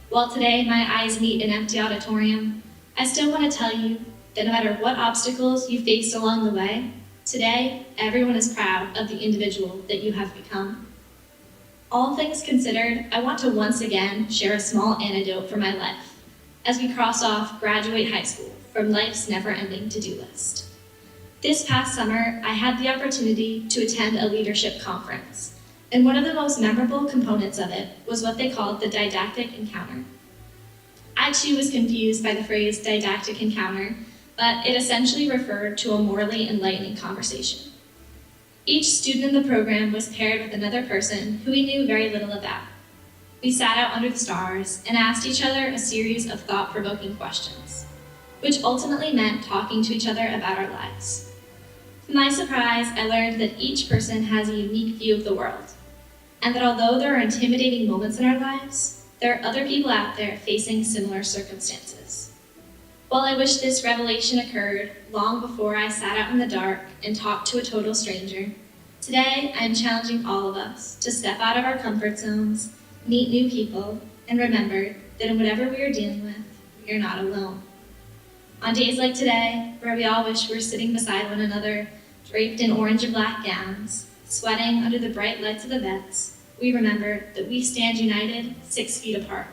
Speaker 12: While today my eyes meet an empty auditorium, I still want to tell you that no matter what obstacles you faced along the way, today everyone is proud of the individual that you have become. All things considered, I want to once again share a small anecdote from my life as we cross off graduate high school from life's never-ending to-do list. This past summer, I had the opportunity to attend a leadership conference, and one of the most memorable components of it was what they called the didactic encounter. I too was confused by the phrase didactic encounter, but it essentially referred to a morally enlightening conversation. Each student in the program was paired with another person who we knew very little about. We sat out under the stars and asked each other a series of thought-provoking questions, which ultimately meant talking to each other about our lives. To my surprise, I learned that each person has a unique view of the world, and that although there are intimidating moments in our lives, there are other people out there facing similar circumstances. While I wish this revelation occurred long before I sat out in the dark and talked to a total stranger, today I am challenging all of us to step out of our comfort zones, meet new people, and remember that in whatever we are dealing with, we are not alone. On days like today, where we all wish we were sitting beside one another, draped in orange and black gowns, sweating under the bright lights of the vets, we remember that we stand united 6 feet apart.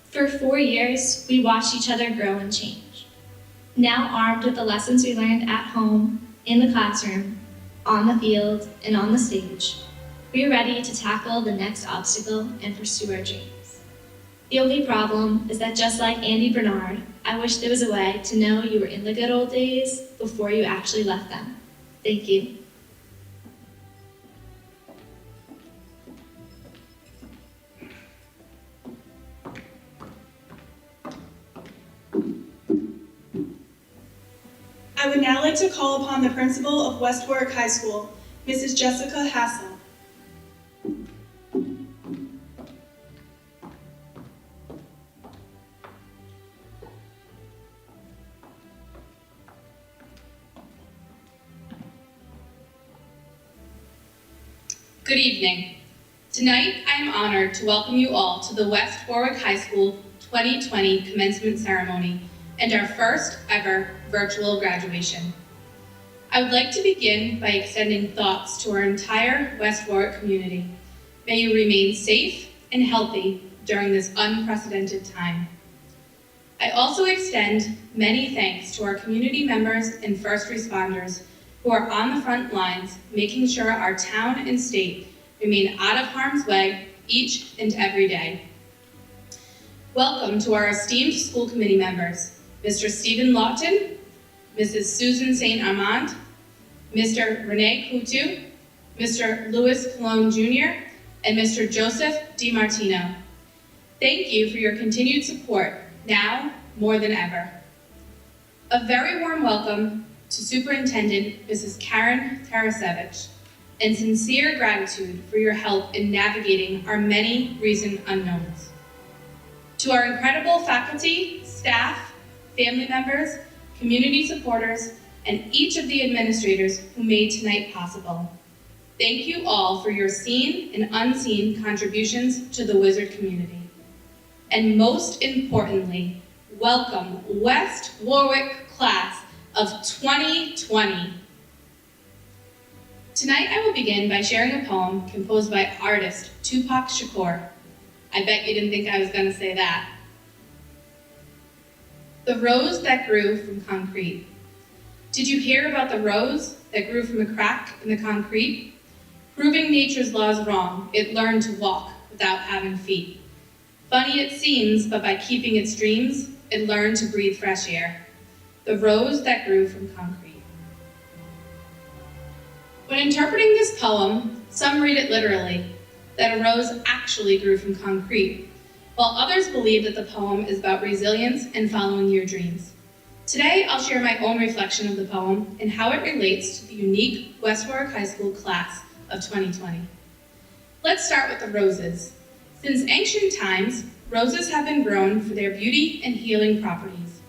Speaker 12: For 4 years, we watched each other grow and change. Now armed with the lessons we learned at home, in the classroom, on the field, and on the stage, we are ready to tackle the next obstacle and pursue our dreams. The only problem is that just like Andy Bernard, I wish there was a way to know you were in the good old days before you actually left them. Thank you.
Speaker 11: I would now like to call upon the principal of West Warwick High School, Mrs. Jessica Hassel.
Speaker 1: Good evening. Tonight, I am honored to welcome you all to the West Warwick High School 2020 commencement ceremony and our first ever virtual graduation. I would like to begin by extending thoughts to our entire West Warwick community. May you remain safe and healthy during this unprecedented time. I also extend many thanks to our community members and first responders who are on the front lines, making sure our town and state remain out of harm's way each and every day. Welcome to our esteemed school committee members, Mr. Stephen Lawton, Mrs. Susan St. Armand, Mr. Rene Coutu, Mr. Louis Colon Jr., and Mr. Joseph DiMartino. Thank you for your continued support, now more than ever. A very warm welcome to Superintendent Mrs. Karen Tarasevich, and sincere gratitude for your help in navigating our many recent unknowns. To our incredible faculty, staff, family members, community supporters, and each of the administrators who made tonight possible. Thank you all for your seen and unseen contributions to the Wizard community. And most importantly, welcome West Warwick class of 2020. Tonight I will begin by sharing a poem composed by artist Tupac Shakur. I bet you didn't think I was going to say that. The rose that grew from concrete. Did you hear about the rose that grew from a crack in the concrete? Proving nature's laws wrong, it learned to walk without having feet. Funny it seems, but by keeping its dreams, it learned to breathe fresh air. The rose that grew from concrete. When interpreting this poem, some read it literally, that a rose actually grew from concrete, while others believe that the poem is about resilience and following your dreams. Today, I'll share my own reflection of the poem and how it relates to the unique West Warwick High School class of 2020. Let's start with the roses. Since ancient times, roses have been grown for their beauty and healing properties.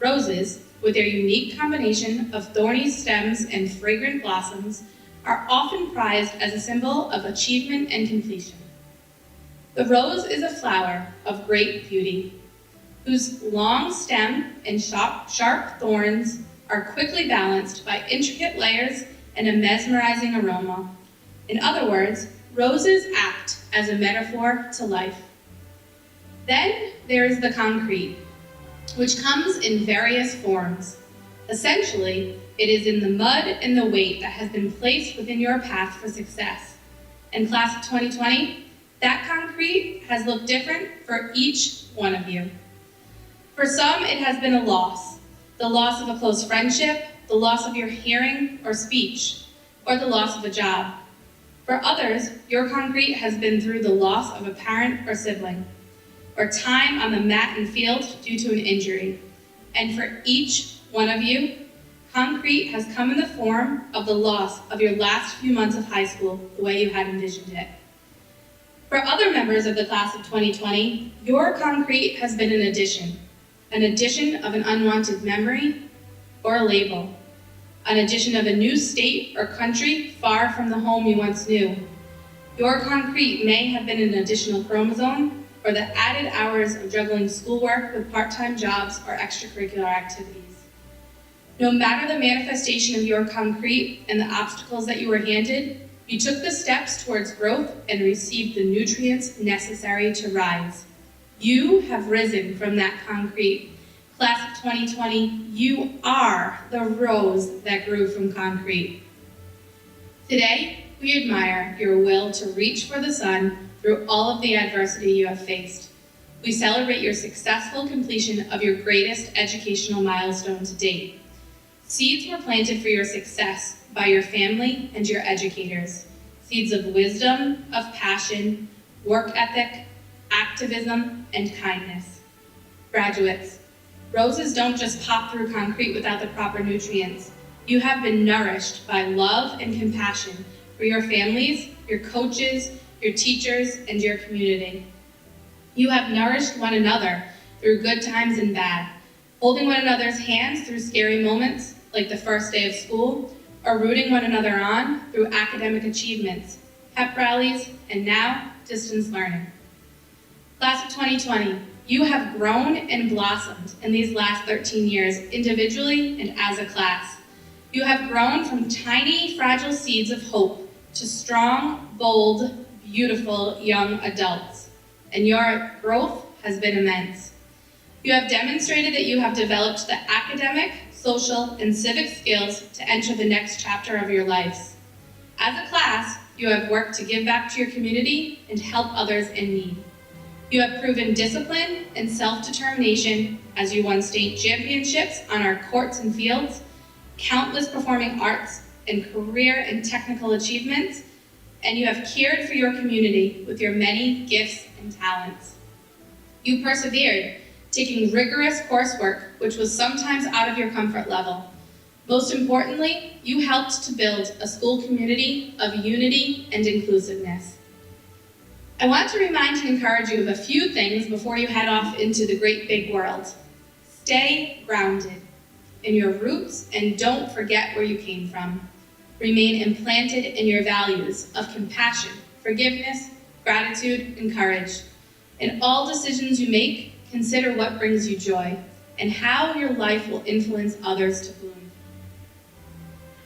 Speaker 1: Roses, with their unique combination of thorny stems and fragrant blossoms, are often prized as a symbol of achievement and completion. The rose is a flower of great beauty, whose long stem and sharp thorns are quickly balanced by intricate layers and a mesmerizing aroma. In other words, roses act as a metaphor to life. Then there is the concrete, which comes in various forms. Essentially, it is in the mud and the weight that has been placed within your path for success. In class of 2020, that concrete has looked different for each one of you. For some, it has been a loss. The loss of a close friendship, the loss of your hearing or speech, or the loss of a job. For others, your concrete has been through the loss of a parent or sibling, or time on the mat and field due to an injury. And for each one of you, concrete has come in the form of the loss of your last few months of high school the way you had envisioned it. For other members of the class of 2020, your concrete has been an addition of an unwanted memory or a label, an addition of a new state or country far from the home you once knew. Your concrete may have been an additional chromosome or the added hours of juggling schoolwork with part-time jobs or extracurricular activities. No matter the manifestation of your concrete and the obstacles that you were handed, you took the steps towards growth and received the nutrients necessary to rise. You have risen from that concrete. Class of 2020, you are the rose that grew from concrete. Today, we admire your will to reach for the sun through all of the adversity you have faced. We celebrate your successful completion of your greatest educational milestone to date. Seeds were planted for your success by your family and your educators. Seeds of wisdom, of passion, work ethic, activism, and kindness. Graduates, roses don't just pop through concrete without the proper nutrients. You have been nourished by love and compassion for your families, your coaches, your teachers, and your community. You have nourished one another through good times and bad, holding one another's hands through scary moments like the first day of school, or rooting one another on through academic achievements, pep rallies, and now distance learning. Class of 2020, you have grown and blossomed in these last 13 years individually and as a class. You have grown from tiny, fragile seeds of hope to strong, bold, beautiful young adults, and your growth has been immense. You have demonstrated that you have developed the academic, social, and civic skills to enter the next chapter of your lives. As a class, you have worked to give back to your community and help others in need. You have proven discipline and self-determination as you won state championships on our courts and fields, countless performing arts and career and technical achievements, and you have cared for your community with your many gifts and talents. You persevered, taking rigorous coursework, which was sometimes out of your comfort level. Most importantly, you helped to build a school community of unity and inclusiveness. I want to remind and encourage you of a few things before you head off into the great big world. Stay grounded in your roots and don't forget where you came from. Remain implanted in your values of compassion, forgiveness, gratitude, and courage. In all decisions you make, consider what brings you joy and how your life will influence others to bloom.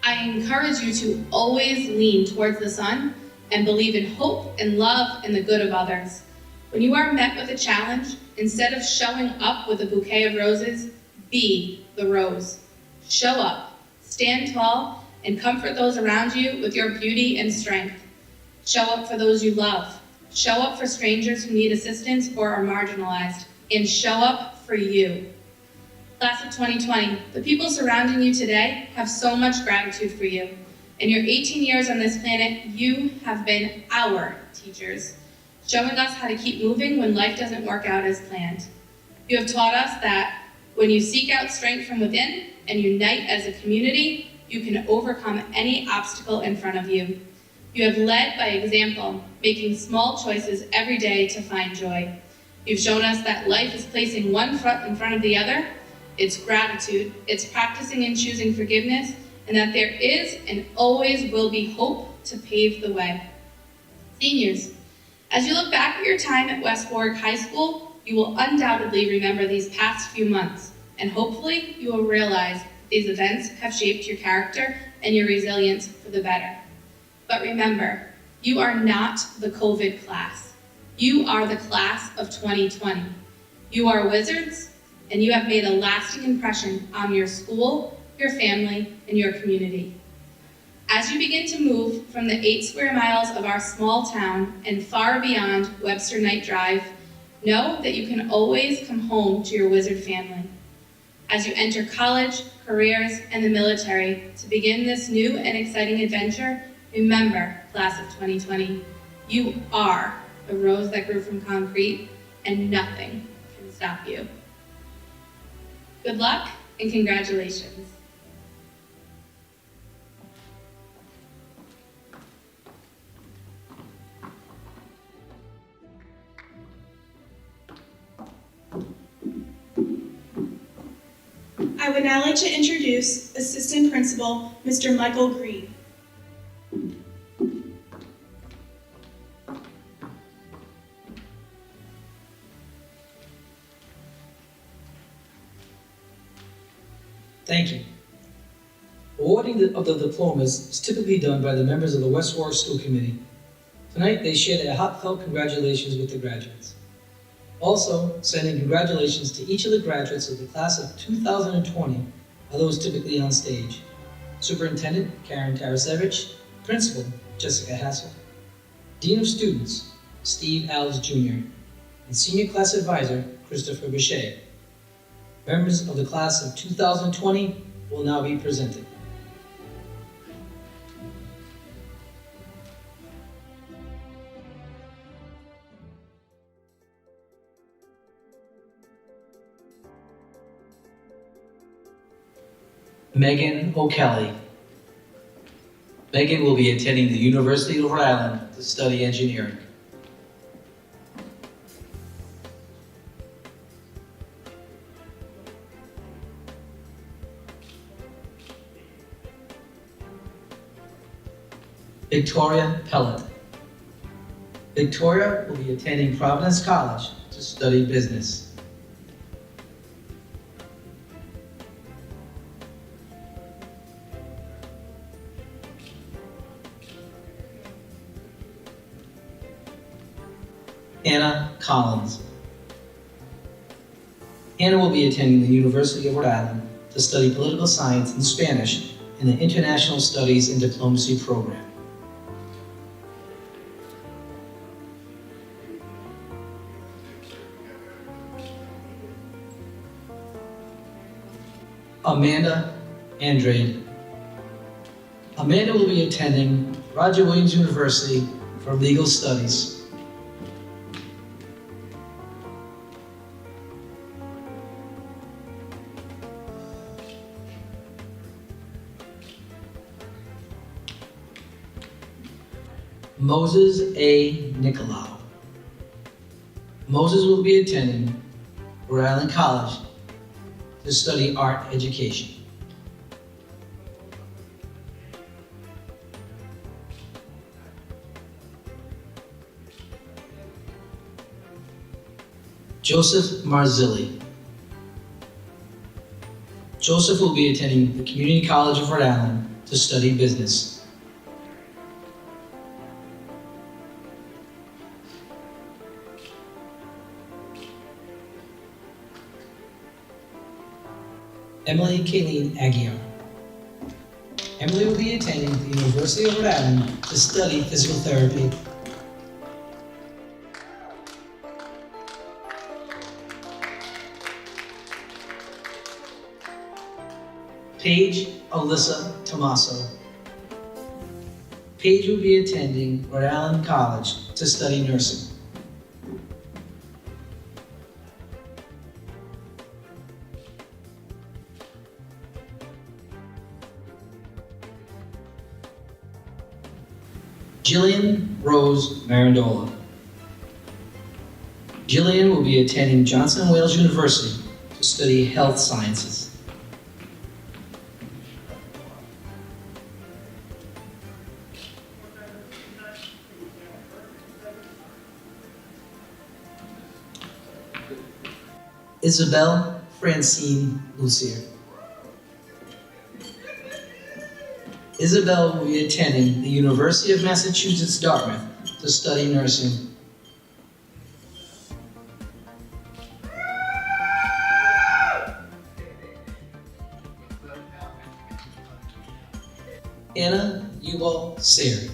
Speaker 1: I encourage you to always lean towards the sun and believe in hope and love and the good of others. When you are met with a challenge, instead of showing up with a bouquet of roses, be the rose. Show up, stand tall, and comfort those around you with your beauty and strength. Show up for those you love. Show up for strangers who need assistance or are marginalized. And show up for you. Class of 2020, the people surrounding you today have so much gratitude for you. In your 18 years on this planet, you have been our teachers, showing us how to keep moving when life doesn't work out as planned. You have taught us that when you seek out strength from within and unite as a community, you can overcome any obstacle in front of you. You have led by example, making small choices every day to find joy. You've shown us that life is placing one foot in front of the other. It's gratitude, it's practicing and choosing forgiveness, and that there is and always will be hope to pave the way. Seniors, as you look back at your time at West Warwick High School, you will undoubtedly remember these past few months, and hopefully you will realize these events have shaped your character and your resilience for the better. But remember, you are not the COVID class. You are the class of 2020. You are wizards, and you have made a lasting impression on your school, your family, and your community. As you begin to move from the 8 square miles of our small town and far beyond Webster Knight Drive, know that you can always come home to your wizard family. As you enter college, careers, and the military to begin this new and exciting adventure, remember, class of 2020, you are the rose that grew from concrete, and nothing can stop you. Good luck and congratulations.
Speaker 11: I would now like to introduce Assistant Principal, Mr. Michael Green.
Speaker 16: Thank you. Awarding of the diplomas is typically done by the members of the West Warwick School Committee. Tonight, they share their heartfelt congratulations with the graduates. Also, sending congratulations to each of the graduates of the class of 2020 are those typically on stage. Superintendent Karen Tarasevich, Principal Jessica Hassel, Dean of Students Steve Alves Jr., and Senior Class Advisor Christopher Bichet. Members of the class of 2020 will now be presented. Megan O'Kelly. Megan will be attending the University of Rhode Island to study engineering. Victoria Pellet. Victoria will be attending Providence College to study business. Anna Collins. Anna will be attending the University of Rhode Island to study political science and Spanish in the International Studies and Diplomacy program. Amanda Andrade. Amanda will be attending Roger Williams University for legal studies. Moses A. Nicolau. Moses will be attending Rhode Island College to study art education. Joseph Marzilli. Joseph will be attending the Community College of Rhode Island to study business. Emily Kayleen Aguirre. Emily will be attending the University of Rhode Island to study physical therapy. Paige Alyssa Tomaso. Paige will be attending Rhode Island College to study nursing. Jillian Rose Marandola. Jillian will be attending Johnson & Wales University to study health sciences. Isabel Francine Lucier. Isabel will be attending the University of Massachusetts, Dartmouth to study nursing. Anna Yuval Sayre.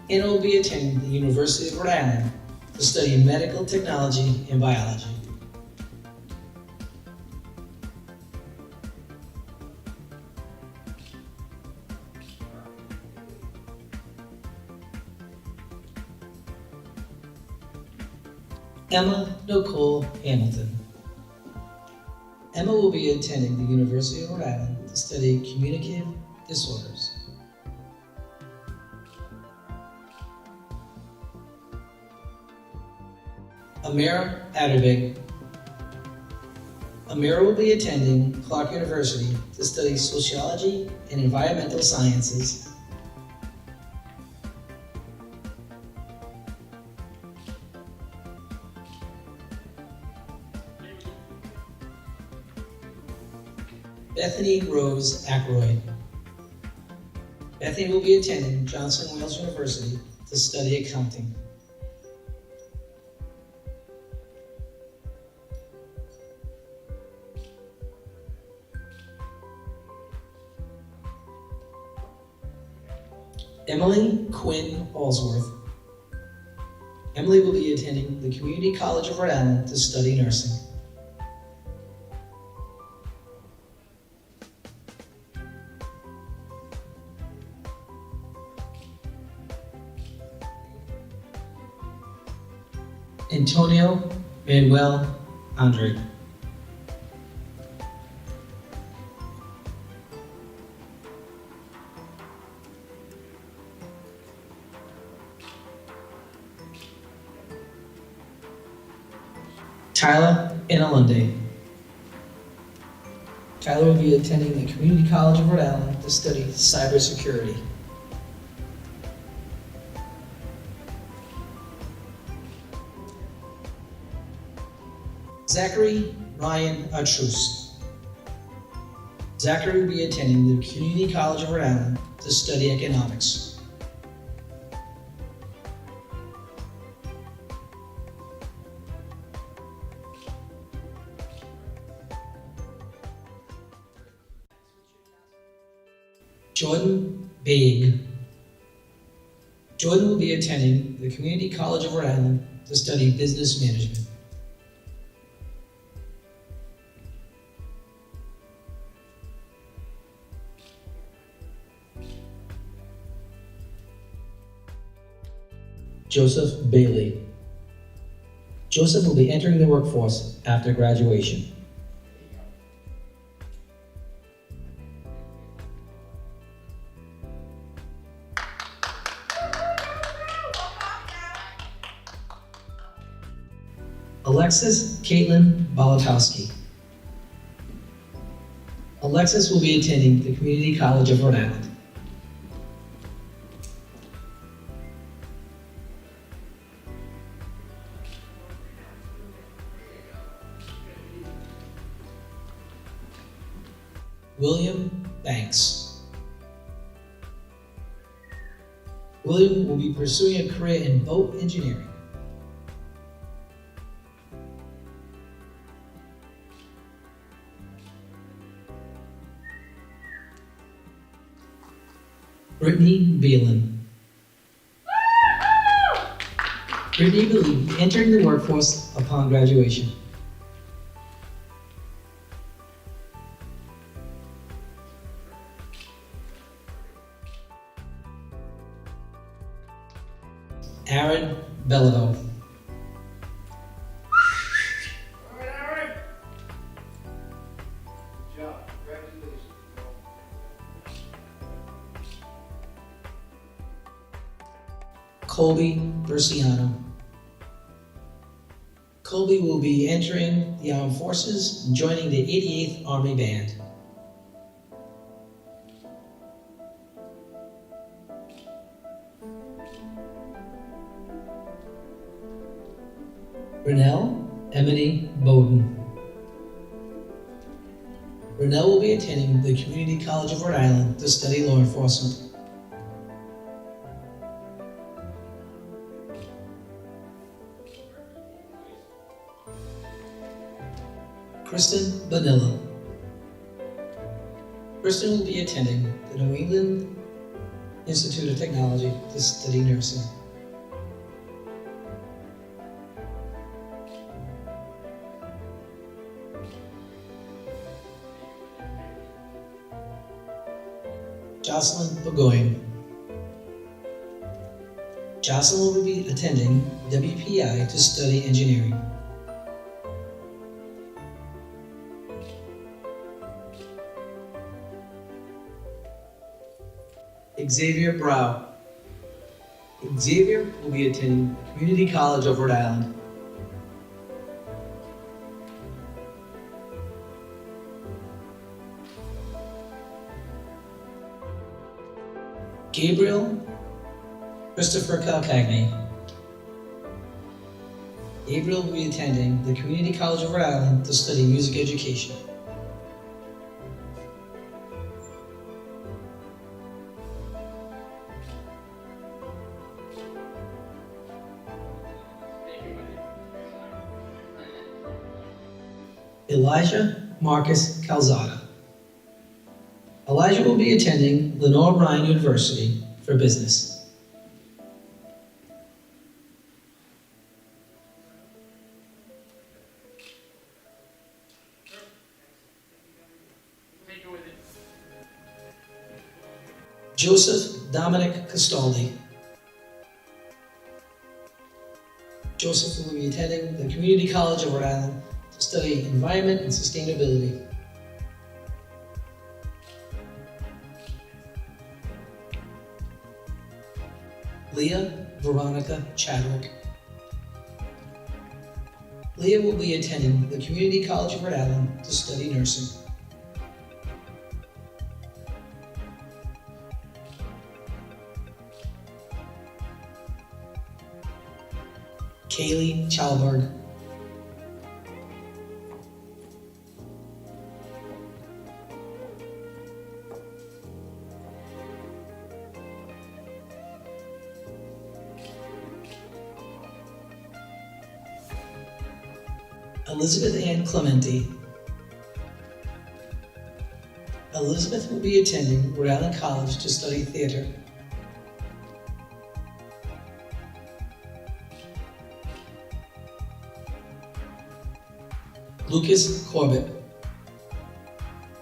Speaker 16: Anna will be attending the University of Rhode Island to study medical technology and biology. Emma Nicole Hamilton. Emma will be attending the University of Rhode Island to study communicative disorders. Amira Adabig. Amira will be attending Clark University to study sociology and environmental sciences. Bethany Rose Ackroyd. Bethany will be attending Johnson Wales University to study accounting. Emily Quinn Allsworth. Emily will be attending the Community College of Rhode Island to study nursing. Antonio Manuel Andre. Tyler Inalunde. Tyler will be attending the Community College of Rhode Island to study cybersecurity. Zachary Ryan Atrus. Zachary will be attending the Community College of Rhode Island to study economics. Jordan Baig. Jordan will be attending the Community College of Rhode Island to study business management. Joseph Bailey. Joseph will be entering the workforce after graduation. Alexis Caitlin Bolotowski. Alexis will be attending the Community College of Rhode Island. William Banks. William will be pursuing a career in boat engineering. Brittany Beelan. Brittany will be entering the workforce upon graduation. Aaron Bellado. Colby Berciano. Colby will be entering the Armed Forces and joining the 88th Army Band. Renelle Emily Bowden. Renelle will be attending the Community College of Rhode Island to study law enforcement. Kristen Vanilla. Kristen will be attending the New England Institute of Technology to study nursing. Jocelyn Burgoyne. Jocelyn will be attending WPI to study engineering. Xavier Brow. Xavier will be attending Community College of Rhode Island. Gabriel Christopher Calcagni. Gabriel will be attending the Community College of Rhode Island to study music education. Elijah Marcus Calzada. Elijah will be attending Lenore Ryan University for business. Joseph Dominic Castaldi. Joseph will be attending the Community College of Rhode Island to study environment and sustainability. Leah Veronica Chadwick. Leah will be attending the Community College of Rhode Island to study nursing. Kaylee Chalberg. Elizabeth Ann Clementi. Elizabeth will be attending Rhode Island College to study theater. Lucas Corbett.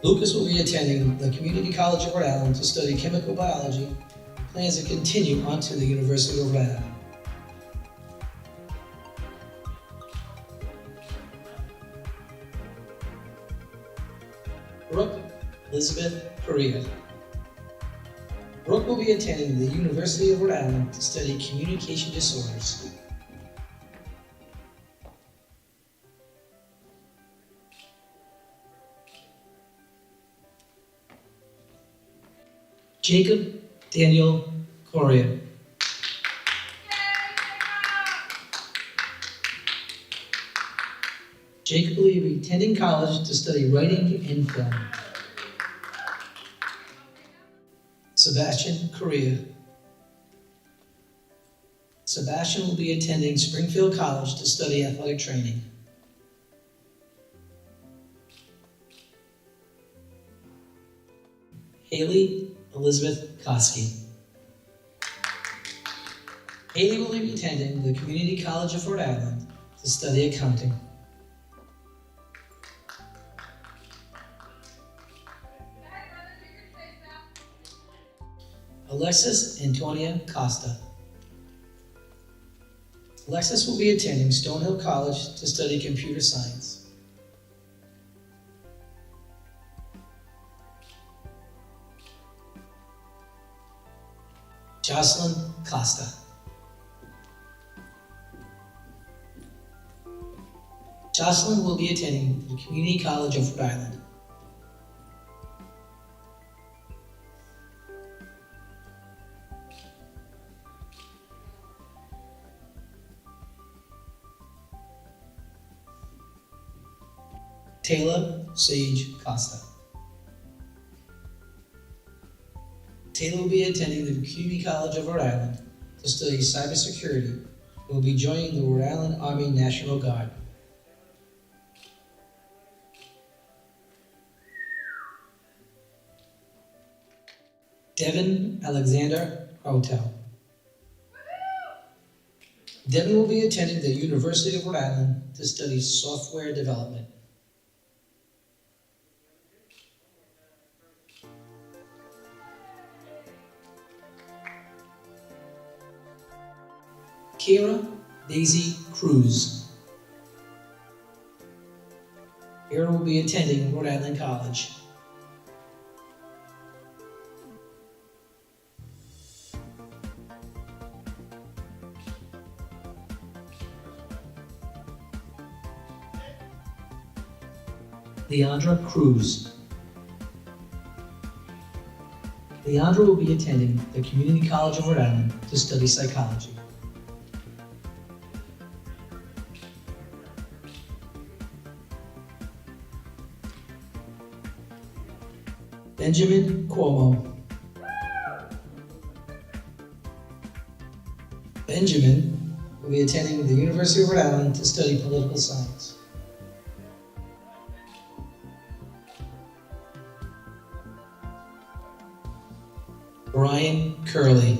Speaker 16: Lucas will be attending the Community College of Rhode Island to study chemical biology. Plans to continue on to the University of Rhode Island. Brooke Elizabeth Correa. Brooke will be attending the University of Rhode Island to study communication disorders. Jacob Daniel Correa. Jacob will be attending college to study writing and film. Sebastian Correa. Sebastian will be attending Springfield College to study athletic training. Haley Elizabeth Koski. Haley will be attending the Community College of Rhode Island to study accounting. Alexis Antonia Costa. Alexis will be attending Stonehill College to study computer science. Jocelyn Costa. Jocelyn will be attending the Community College of Rhode Island. Taylor Sage Costa. Taylor will be attending the Community College of Rhode Island to study cybersecurity and will be joining the Rhode Island Army National Guard. Devin Alexander Hotel. Devin will be attending the University of Rhode Island to study software development. Kira Daisy Cruz. Kira will be attending Rhode Island College. Leandra Cruz. Leandra will be attending the Community College of Rhode Island to study psychology. Benjamin Cuomo. Benjamin will be attending the University of Rhode Island to study political science. Brian Curley.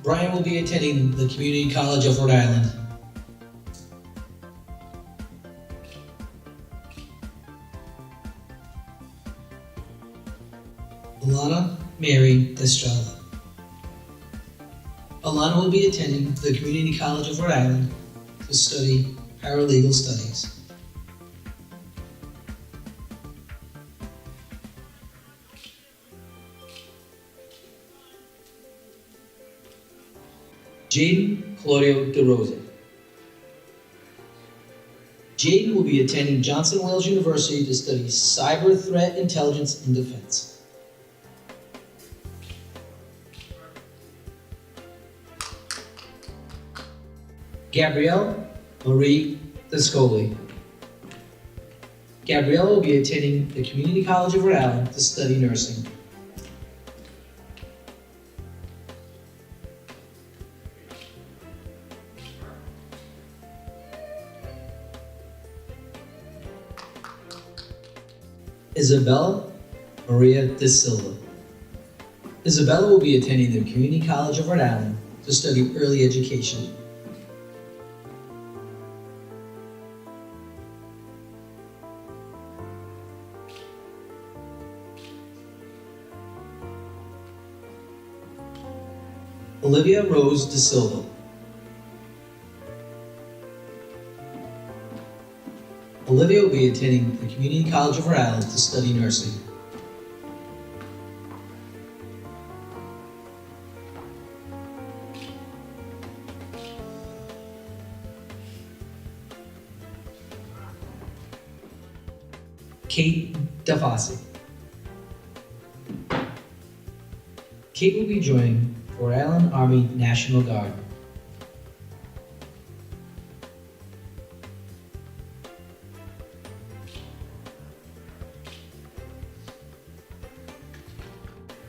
Speaker 16: Brian will be attending the Community College of Rhode Island. Alana Mary Estrella. Alana will be attending the Community College of Rhode Island to study paralegal studies. Jaden Claudio DeRosa. Jaden will be attending Johnson Wales University to study cyber threat intelligence and defense. Gabrielle Marie Descoli. Gabrielle will be attending the Community College of Rhode Island to study nursing. Isabella Maria De Silva. Isabella will be attending the Community College of Rhode Island to study early education. Olivia Rose De Silva. Olivia will be attending the Community College of Rhode Island to study nursing. Kate DeFossi. Kate will be joining Rhode Island Army National Guard.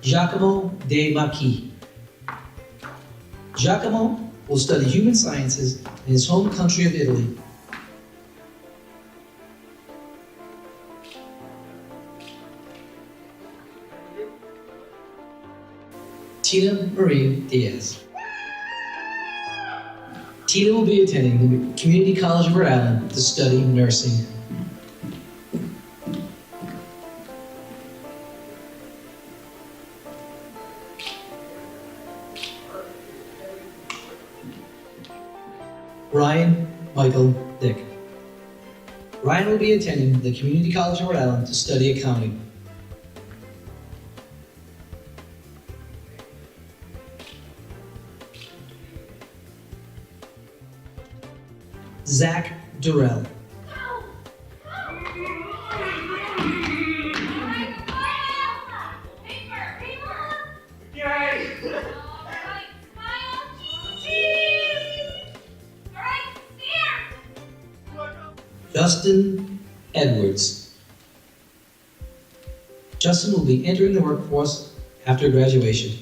Speaker 16: Giacomo De Macchi. Giacomo will study human sciences in his home country of Italy. Tina Marie Diaz. Tina will be attending the Community College of Rhode Island to study nursing. Ryan Michael Dick. Ryan will be attending the Community College of Rhode Island to study accounting. Zach Durrell. Justin Edwards. Justin will be entering the workforce after graduation.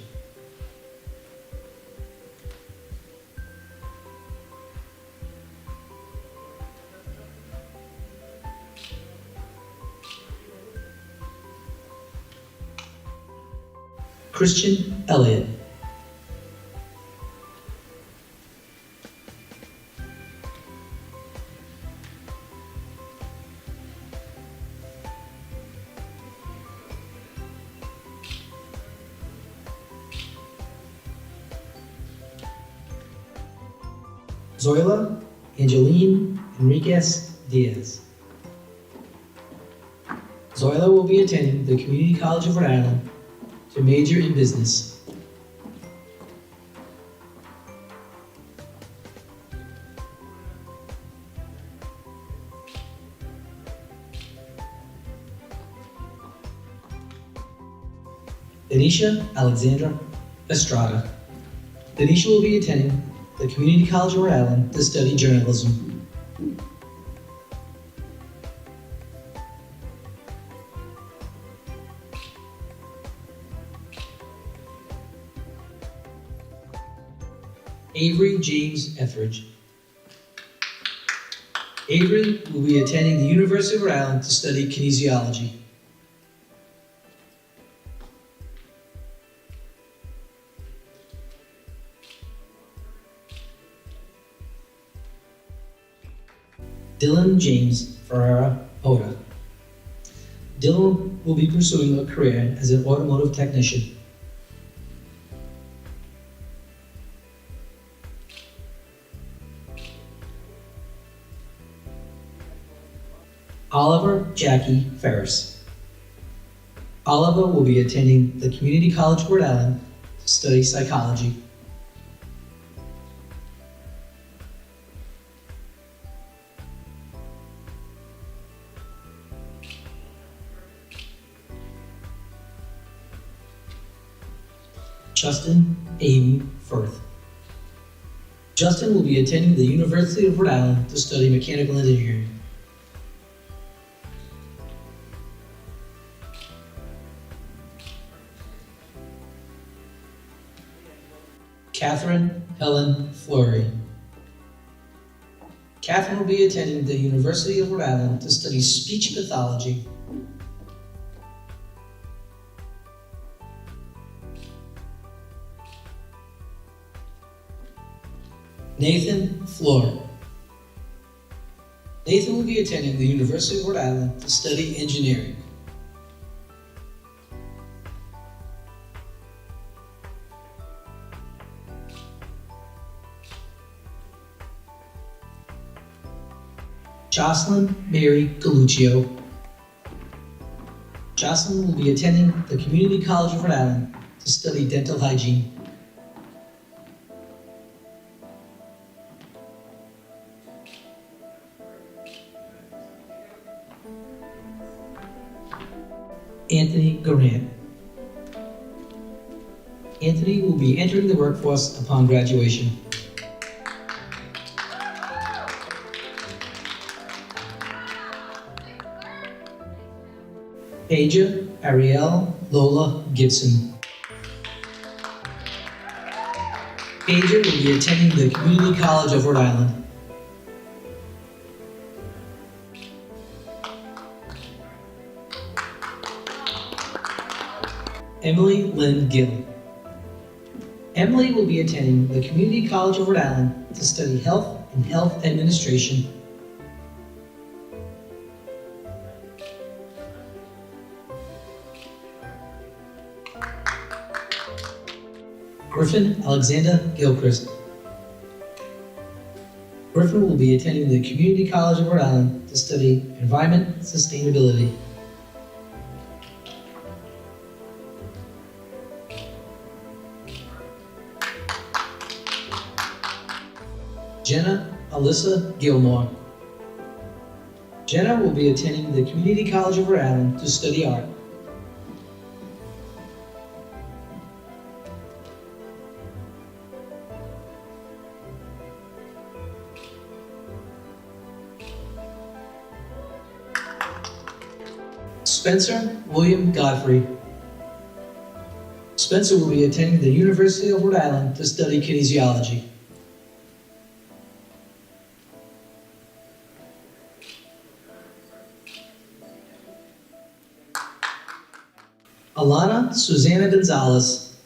Speaker 16: Christian Elliott. Zoila Angeline Enriquez Diaz. Zoila will be attending the Community College of Rhode Island to major in business. Denisha Alexandra Estrada. Denisha will be attending the Community College of Rhode Island to study journalism. Avery James Etheridge. Avery will be attending the University of Rhode Island to study kinesiology. Dylan James Ferrara Oda. Dylan will be pursuing a career as an automotive technician. Oliver Jackie Ferris. Oliver will be attending the Community College of Rhode Island to study psychology. Justin Aiden Firth. Justin will be attending the University of Rhode Island to study mechanical engineering. Catherine Helen Fleury. Catherine will be attending the University of Rhode Island to study speech pathology. Nathan Floor. Nathan will be attending the University of Rhode Island to study engineering. Jocelyn Mary Galuccio. Jocelyn will be attending the Community College of Rhode Island to study dental hygiene. Anthony Garant. Anthony will be entering the workforce upon graduation. Aja Ariel Lola Gibson. Aja will be attending the Community College of Rhode Island. Emily Lynn Gill. Emily will be attending the Community College of Rhode Island to study health and health administration. Griffin Alexander Gilchrist. Griffin will be attending the Community College of Rhode Island to study environment sustainability. Jenna Alyssa Gilmore. Jenna will be attending the Community College of Rhode Island to study art. Spencer William Godfrey. Spencer will be attending the University of Rhode Island to study kinesiology. Alana Susanna Gonzalez.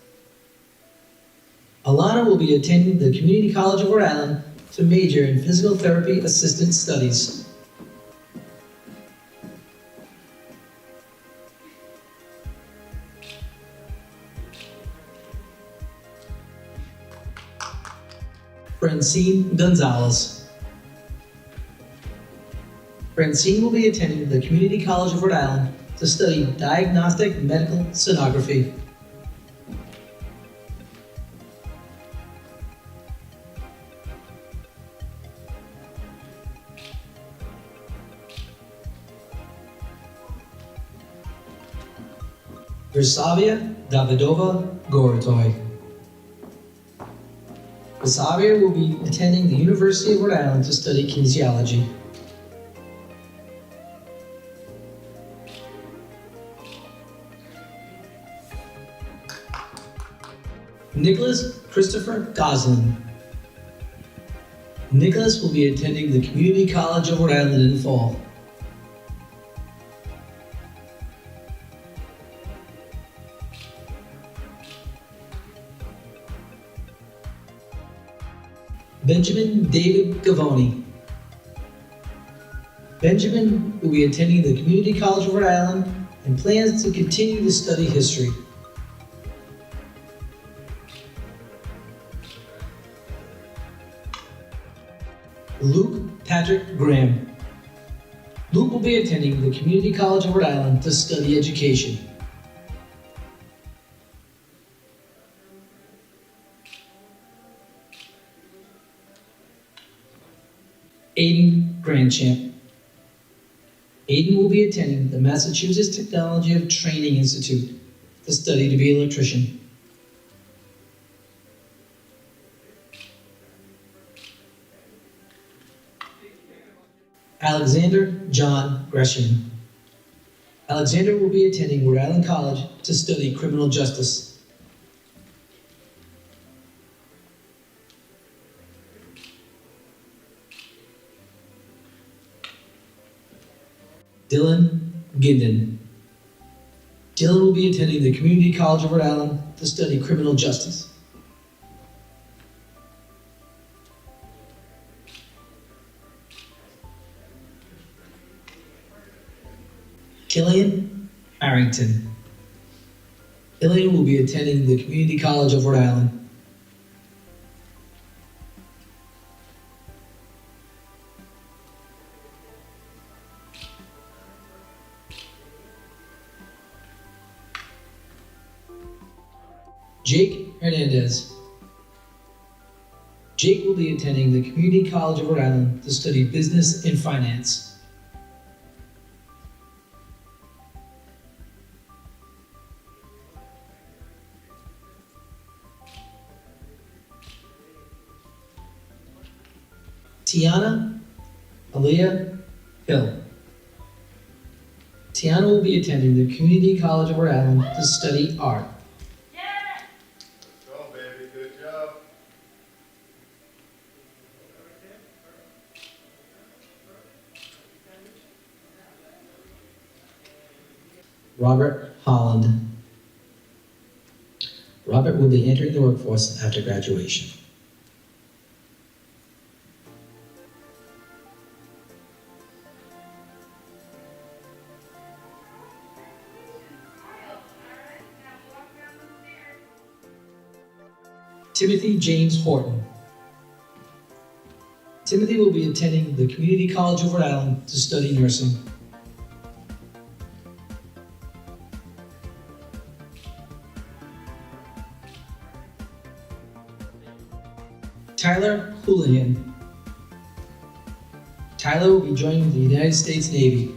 Speaker 16: Alana will be attending the Community College of Rhode Island to major in physical therapy assistant studies. Francine Gonzalez. Francine will be attending the Community College of Rhode Island to study diagnostic medical sonography. Versavia Davidova Gorotoy. Versavia will be attending the University of Rhode Island to study kinesiology. Nicholas Christopher Goslin. Nicholas will be attending the Community College of Rhode Island in the fall. Benjamin David Gavoni. Benjamin will be attending the Community College of Rhode Island and plans to continue to study history. Luke Patrick Graham. Luke will be attending the Community College of Rhode Island to study education. Aiden Grandchamp. Aiden will be attending the Massachusetts Technology of Training Institute to study to be an electrician. Alexander John Gresham. Alexander will be attending Rhode Island College to study criminal justice. Dylan Ginden. Dylan will be attending the Community College of Rhode Island to study criminal justice. Killian Harrington. Killian will be attending the Community College of Rhode Island. Jake Hernandez. Jake will be attending the Community College of Rhode Island to study business and finance. Tiana Aaliyah Hill. Tiana will be attending the Community College of Rhode Island to study art.
Speaker 10: Go, baby. Good job.
Speaker 16: Robert Holland. Robert will be entering the workforce after graduation. Timothy James Horton. Timothy will be attending the Community College of Rhode Island to study nursing. Tyler Houlihan. Tyler will be joining the United States Navy.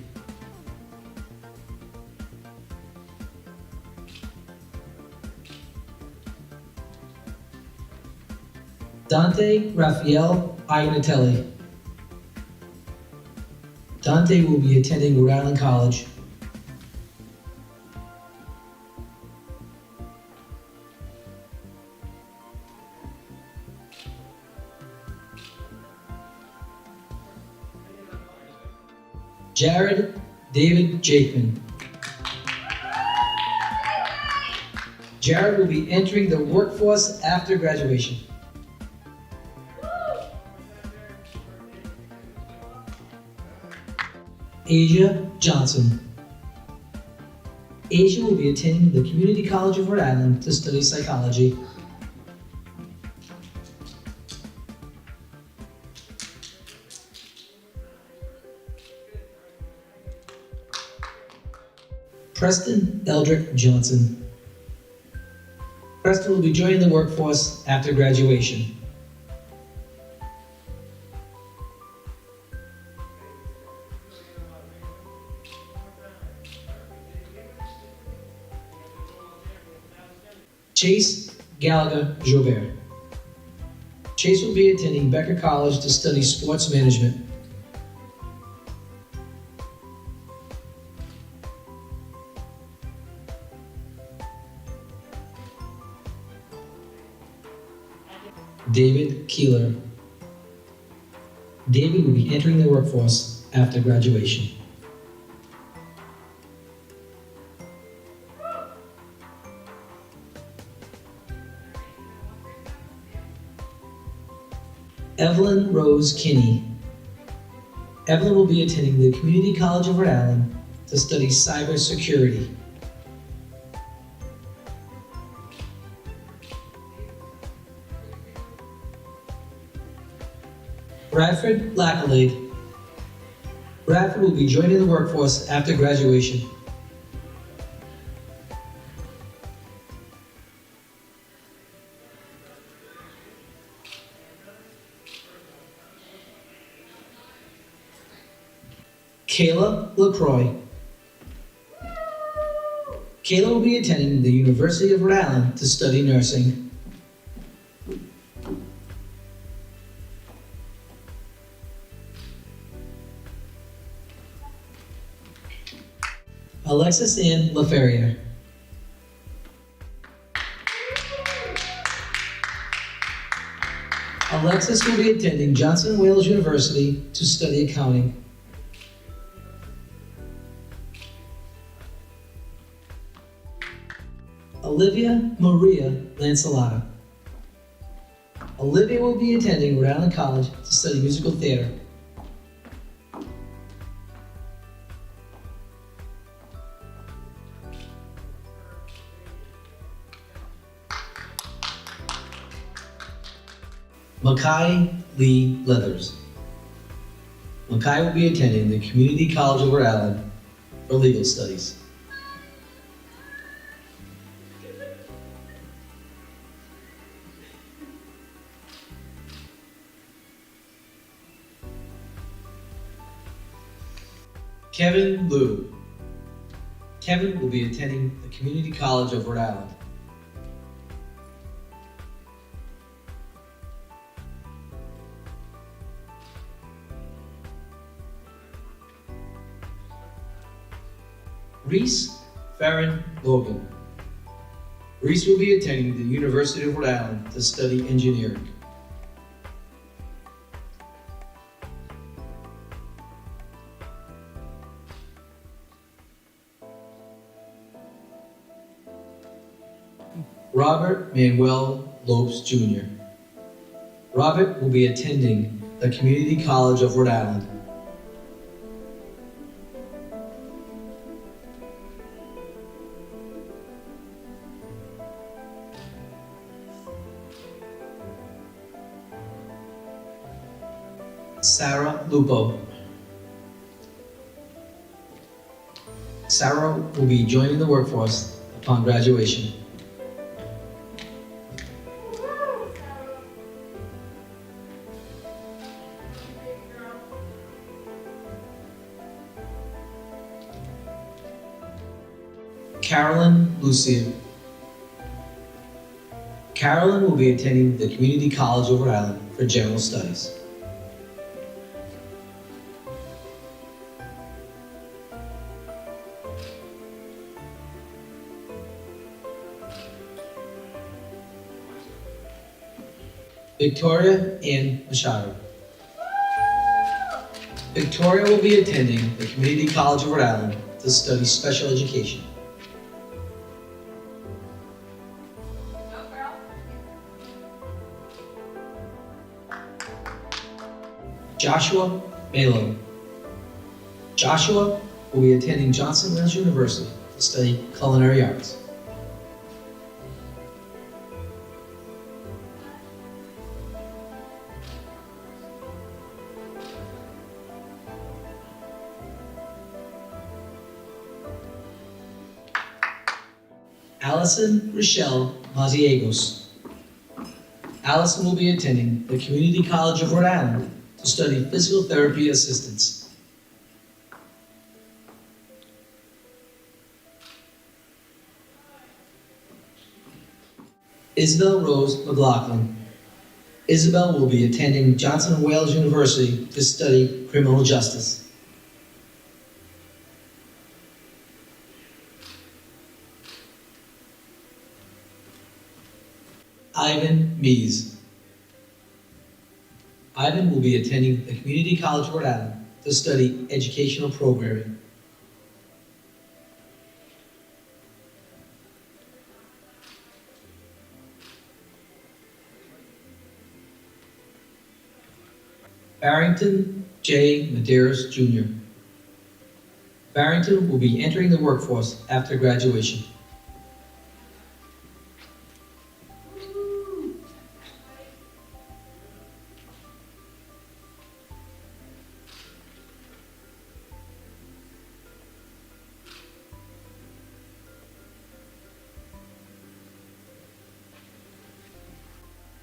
Speaker 16: Dante Raphael Iannatelli. Dante will be attending Rhode Island College. Jared David Jakeman. Jared will be entering the workforce after graduation. Asia Johnson. Asia will be attending the Community College of Rhode Island to study psychology. Preston Eldrick Johnson. Preston will be joining the workforce after graduation. Chase Gallagher Joubert. Chase will be attending Becker College to study sports management. David Keeler. David will be entering the workforce after graduation. Evelyn Rose Kinney. Evelyn will be attending the Community College of Rhode Island to study cybersecurity. Bradford Lackalade. Bradford will be joining the workforce after graduation. Kayla LaCroix. Kayla will be attending the University of Rhode Island to study nursing. Alexis Ann LaFerrier. Alexis will be attending Johnson Wales University to study accounting. Olivia Maria Lancelota. Olivia will be attending Rhode Island College to study musical theater. Makai Lee Leathers. Makai will be attending the Community College of Rhode Island for legal studies. Kevin Liu. Kevin will be attending the Community College of Rhode Island. Reese Farron Logan. Reese will be attending the University of Rhode Island to study engineering. Robert Manuel Lopes Jr. Robert will be attending the Community College of Rhode Island. Sarah Lupo. Sarah will be joining the workforce upon graduation. Carolyn Lucia. Carolyn will be attending the Community College of Rhode Island for general studies. Victoria Ann Machado. Victoria will be attending the Community College of Rhode Island to study special education. Joshua Malo. Joshua will be attending Johnson Wales University to study culinary arts. Allison Rochelle Maziegos. Allison will be attending the Community College of Rhode Island to study physical therapy assistance. Isabel Rose McLaughlin. Isabel will be attending Johnson Wales University to study criminal justice. Ivan Mees. Ivan will be attending the Community College of Rhode Island to study educational programming. Barrington J. Medeiros Jr. Barrington will be entering the workforce after graduation.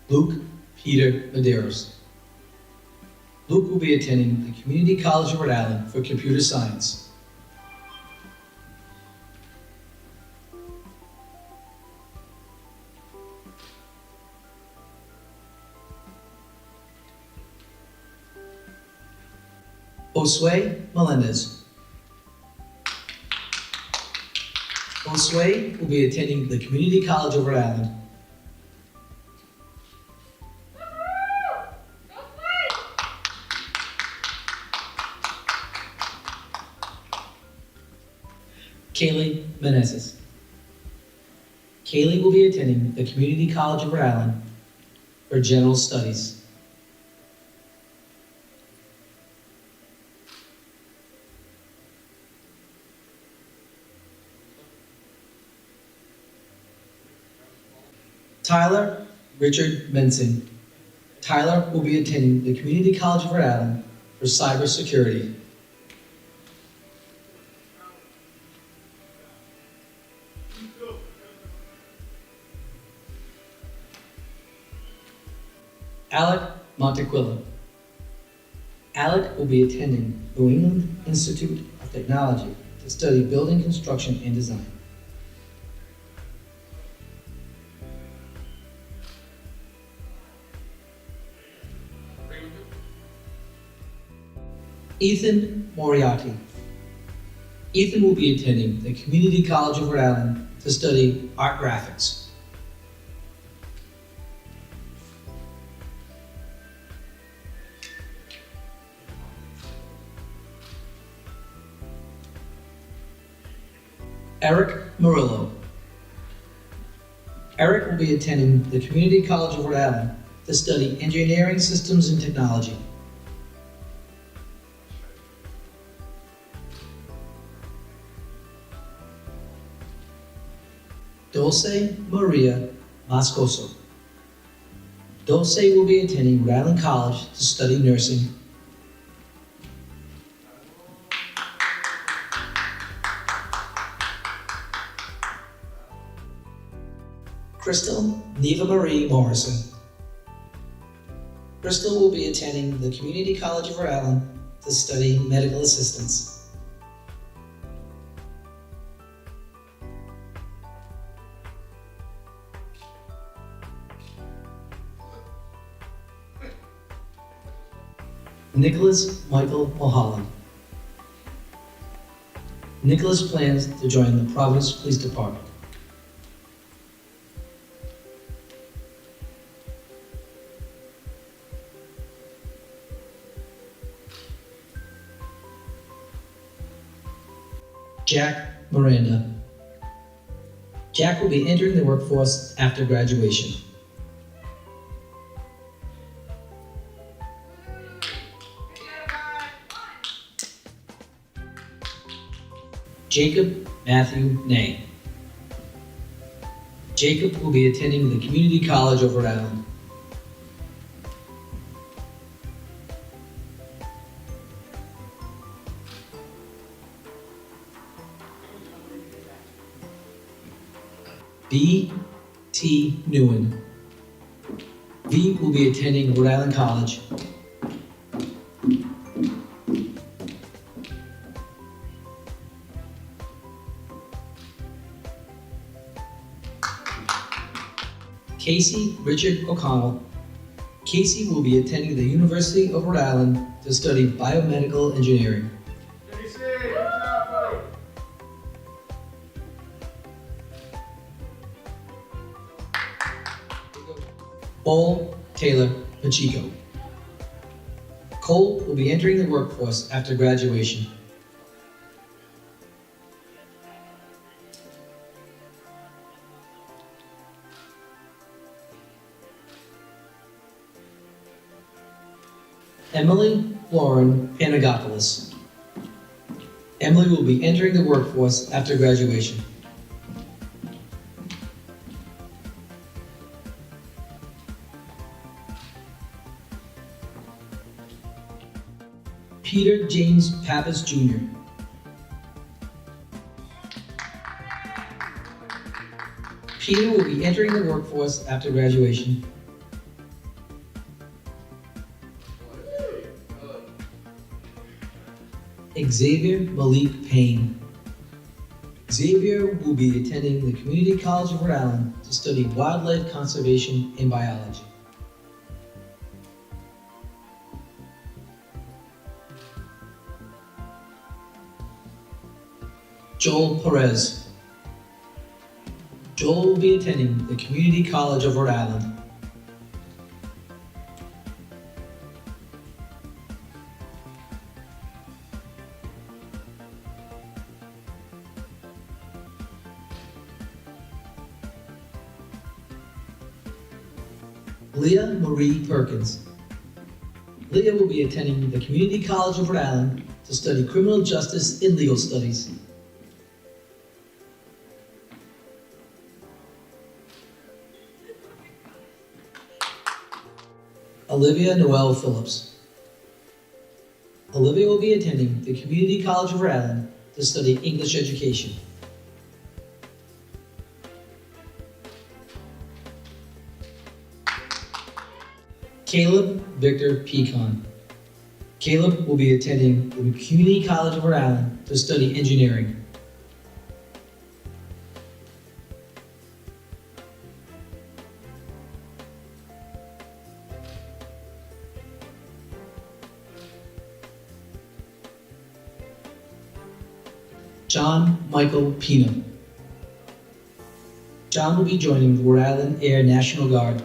Speaker 16: Luke Peter Medeiros. Luke will be attending the Community College of Rhode Island for computer science. Josue Melendez. Josue will be attending the Community College of Rhode Island. Kaylee Meneses. Kaylee will be attending the Community College of Rhode Island for general studies. Tyler Richard Mensing. Tyler will be attending the Community College of Rhode Island for cybersecurity. Alec Montequilla. Alec will be attending New England Institute of Technology to study building construction and design. Ethan Moriarty. Ethan will be attending the Community College of Rhode Island to study art graphics. Eric Murillo. Eric will be attending the Community College of Rhode Island to study engineering systems and technology. Dulce Maria Moscoso. Dulce will be attending Rhode Island College to study nursing. Crystal Neva Marie Morrison. Crystal will be attending the Community College of Rhode Island to study medical assistance. Nicholas Michael Mulholland. Nicholas plans to join the Providence Police Department. Jack Miranda. Jack will be entering the workforce after graduation. Jacob Matthew Nay. Jacob will be attending the Community College of Rhode Island. B. T. Newen. V will be attending Rhode Island College. Casey Richard O'Connell. Casey will be attending the University of Rhode Island to study biomedical engineering. Cole Taylor Pacheco. Cole will be entering the workforce after graduation. Emily Lauren Panagopoulos. Emily will be entering the workforce after graduation. Peter James Pappas Jr. Peter will be entering the workforce after graduation. Xavier Malik Payne. Xavier will be attending the Community College of Rhode Island to study wildlife conservation and biology. Joel Perez. Joel will be attending the Community College of Rhode Island. Leah Marie Perkins. Leah will be attending the Community College of Rhode Island to study criminal justice and legal studies. Olivia Noel Phillips. Olivia will be attending the Community College of Rhode Island to study English education. Caleb Victor Pecan. Caleb will be attending the Community College of Rhode Island to study engineering. John Michael Pino. John will be joining the Rhode Island Air National Guard.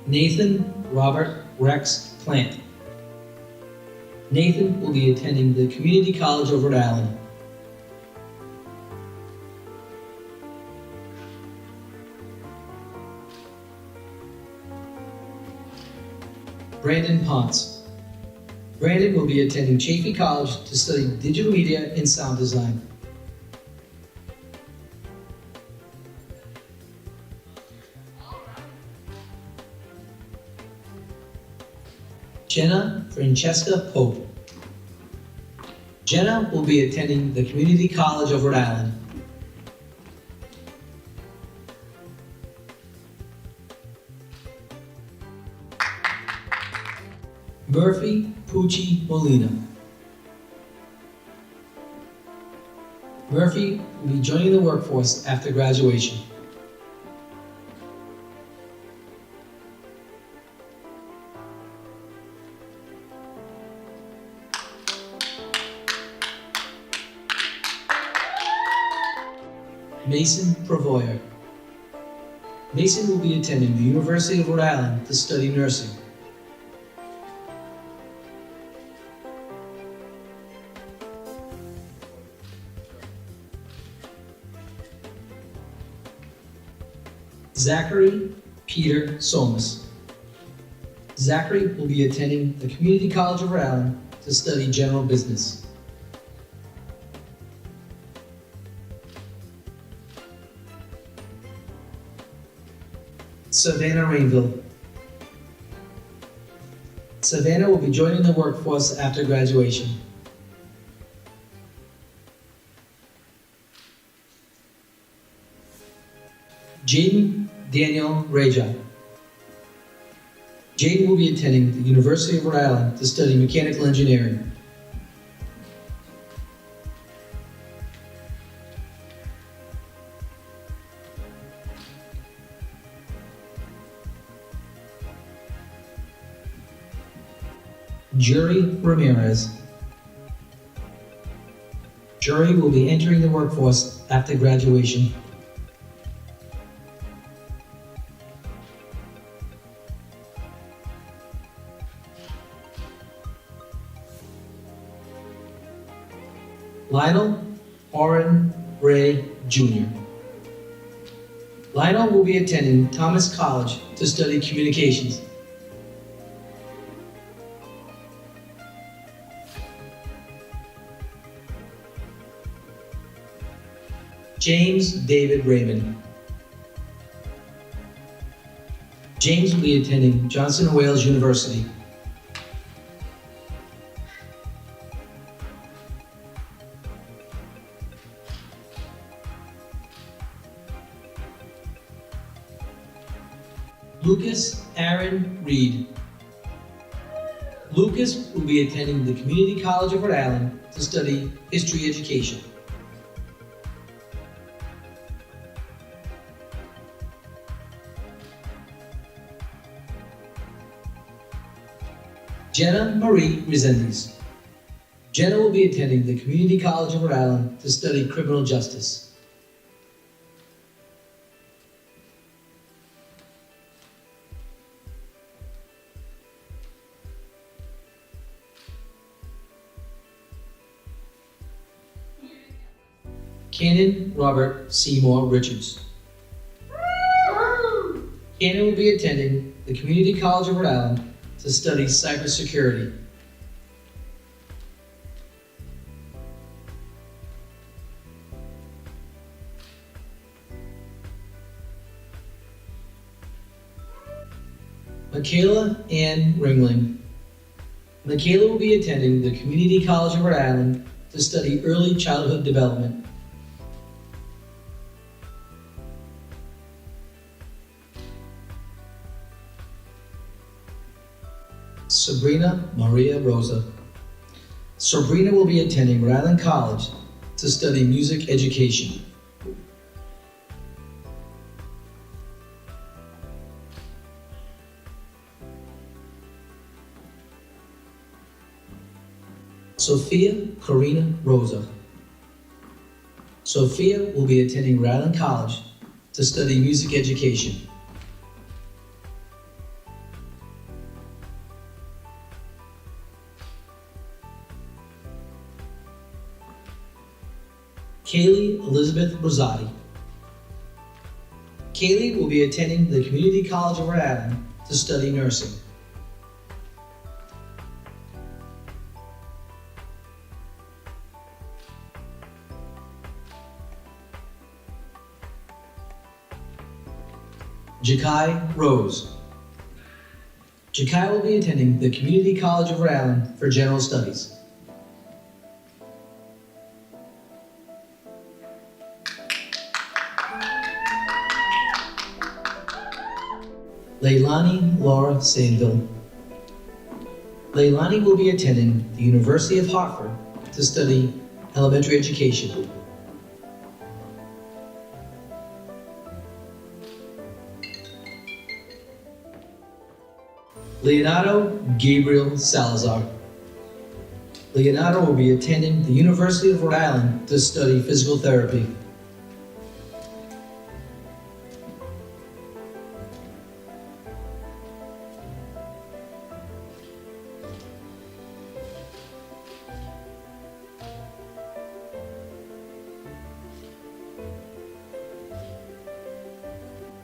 Speaker 16: Nathan Robert Rex Plant. Nathan will be attending the Community College of Rhode Island. Brandon Ponce. Brandon will be attending Chaffey College to study digital media and sound design. Jenna Francesca Pope. Jenna will be attending the Community College of Rhode Island. Murphy Pucci Molina. Murphy will be joining the workforce after graduation. Mason Pravoyer. Mason will be attending the University of Rhode Island to study nursing. Zachary Peter Somas. Zachary will be attending the Community College of Rhode Island to study general business. Savannah Rainville. Savannah will be joining the workforce after graduation. Jaden Daniel Reja. Jaden will be attending the University of Rhode Island to study mechanical engineering. Jury Ramirez. Jury will be entering the workforce after graduation. Lionel Orrin Ray Jr. Lionel will be attending Thomas College to study communications. James David Raymond. James will be attending Johnson & Wales University. Lucas Aaron Reed. Lucas will be attending the Community College of Rhode Island to study history education. Jenna Marie Resendiz. Jenna will be attending the Community College of Rhode Island to study criminal justice. Cannon Robert Seymour Richards. Cannon will be attending the Community College of Rhode Island to study cybersecurity. Michaela Ann Ringling. Michaela will be attending the Community College of Rhode Island to study early childhood development. Sabrina Maria Rosa. Sabrina will be attending Rhode Island College to study music education. Sophia Karina Rosa. Sophia will be attending Rhode Island College to study music education. Kaylee Elizabeth Rosati. Kaylee will be attending the Community College of Rhode Island to study nursing. Jakai Rose. Jakai will be attending the Community College of Rhode Island for general studies. Leilani Laura Sainville. Leilani will be attending the University of Hartford to study elementary education. Leonardo Gabriel Salazar. Leonardo will be attending the University of Rhode Island to study physical therapy.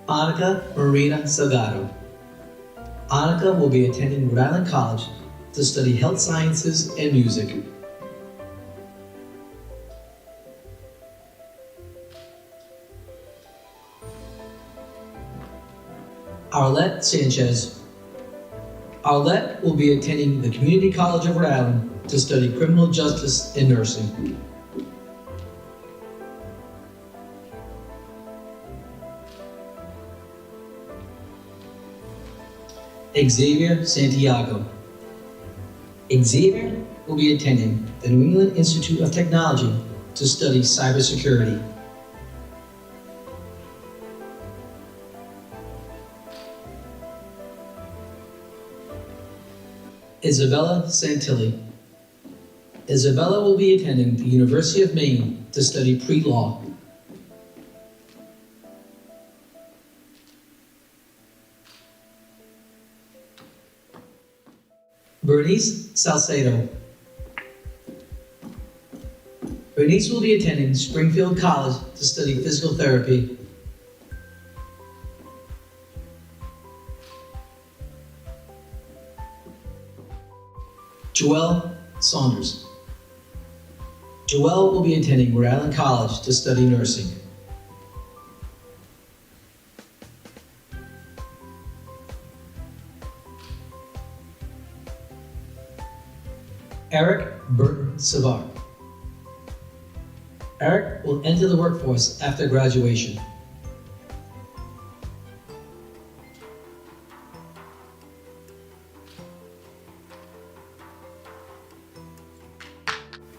Speaker 16: Annika Marina Salgado. Annika will be attending Rhode Island College to study health sciences and music. Arlette Sanchez. Arlette will be attending the Community College of Rhode Island to study criminal justice and nursing. Xavier Santiago. Xavier will be attending the New England Institute of Technology to study cybersecurity. Isabella Santilli. Isabella will be attending the University of Maine to study pre-law. Bernice Salcedo. Bernice will be attending Springfield College to study physical therapy. Joelle Saunders. Joelle will be attending Rhode Island College to study nursing. Eric Burton Savard. Eric will enter the workforce after graduation.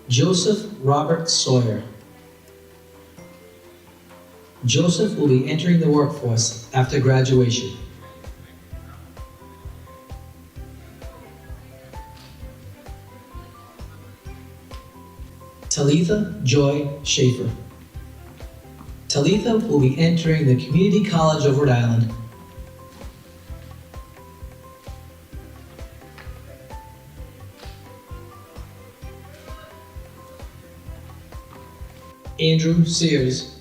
Speaker 16: Joseph Robert Sawyer. Joseph will be entering the workforce after graduation. Talitha Joy Schaefer. Talitha will be entering the Community College of Rhode Island. Andrew Sears.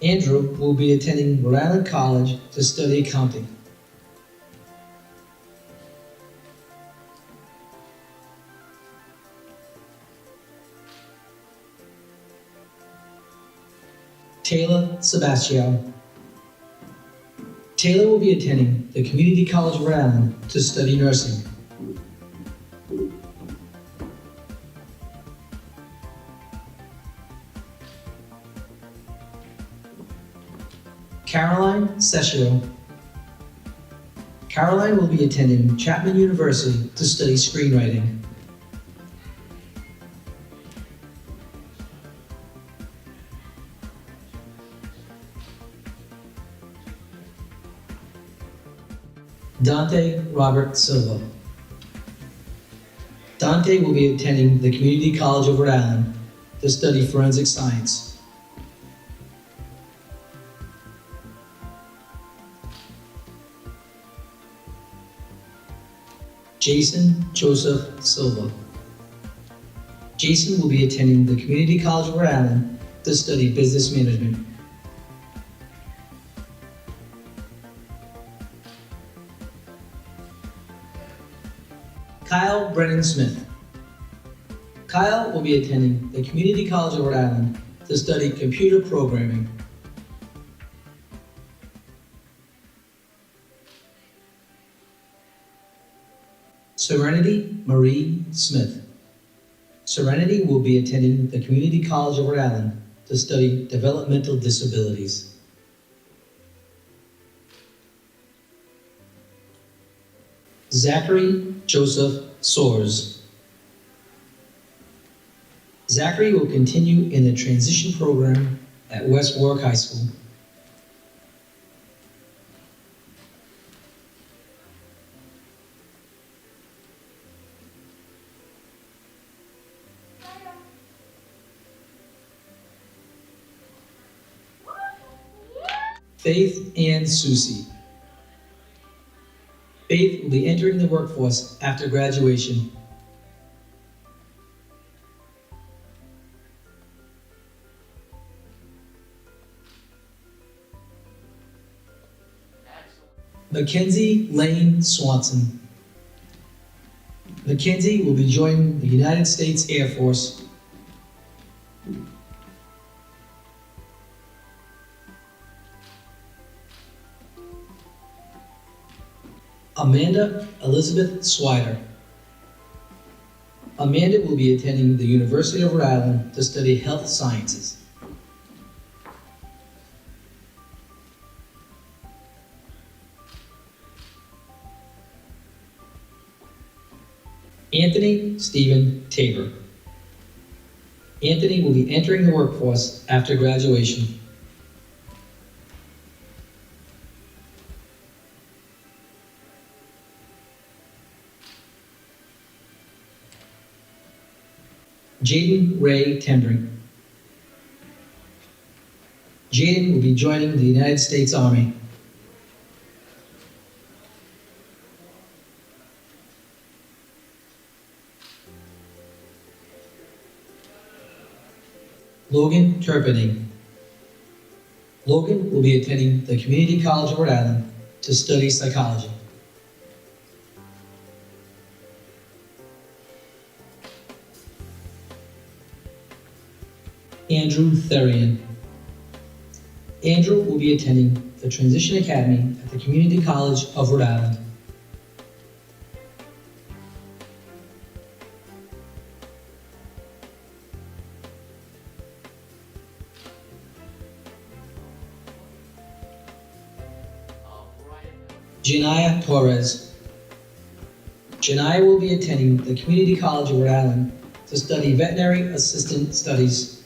Speaker 16: Andrew will be attending Rhode Island College to study accounting. Taylor Sebastian. Taylor will be attending the Community College of Rhode Island to study nursing. Caroline Sescio. Caroline will be attending Chapman University to study screenwriting. Dante Robert Silva. Dante will be attending the Community College of Rhode Island to study forensic science. Jason Joseph Silva. Jason will be attending the Community College of Rhode Island to study business management. Kyle Brennan Smith. Kyle will be attending the Community College of Rhode Island to study computer programming. Serenity Marie Smith. Serenity will be attending the Community College of Rhode Island to study developmental disabilities. Zachary Joseph Soares. Zachary will continue in the transition program at West Warwick High School. Faith Ann Susie. Faith will be entering the workforce after graduation. Mackenzie Lane Swanson. Mackenzie will be joining the United States Air Force. Amanda Elizabeth Swider. Amanda will be attending the University of Rhode Island to study health sciences. Anthony Stephen Tabor. Anthony will be entering the workforce after graduation. Jaden Ray Tendring. Jaden will be joining the United States Army. Logan Turpinning. Logan will be attending the Community College of Rhode Island to study psychology. Andrew Therian. Andrew will be attending the Transition Academy at the Community College of Rhode Island. Janaya Torres. Janaya will be attending the Community College of Rhode Island to study veterinary assistant studies.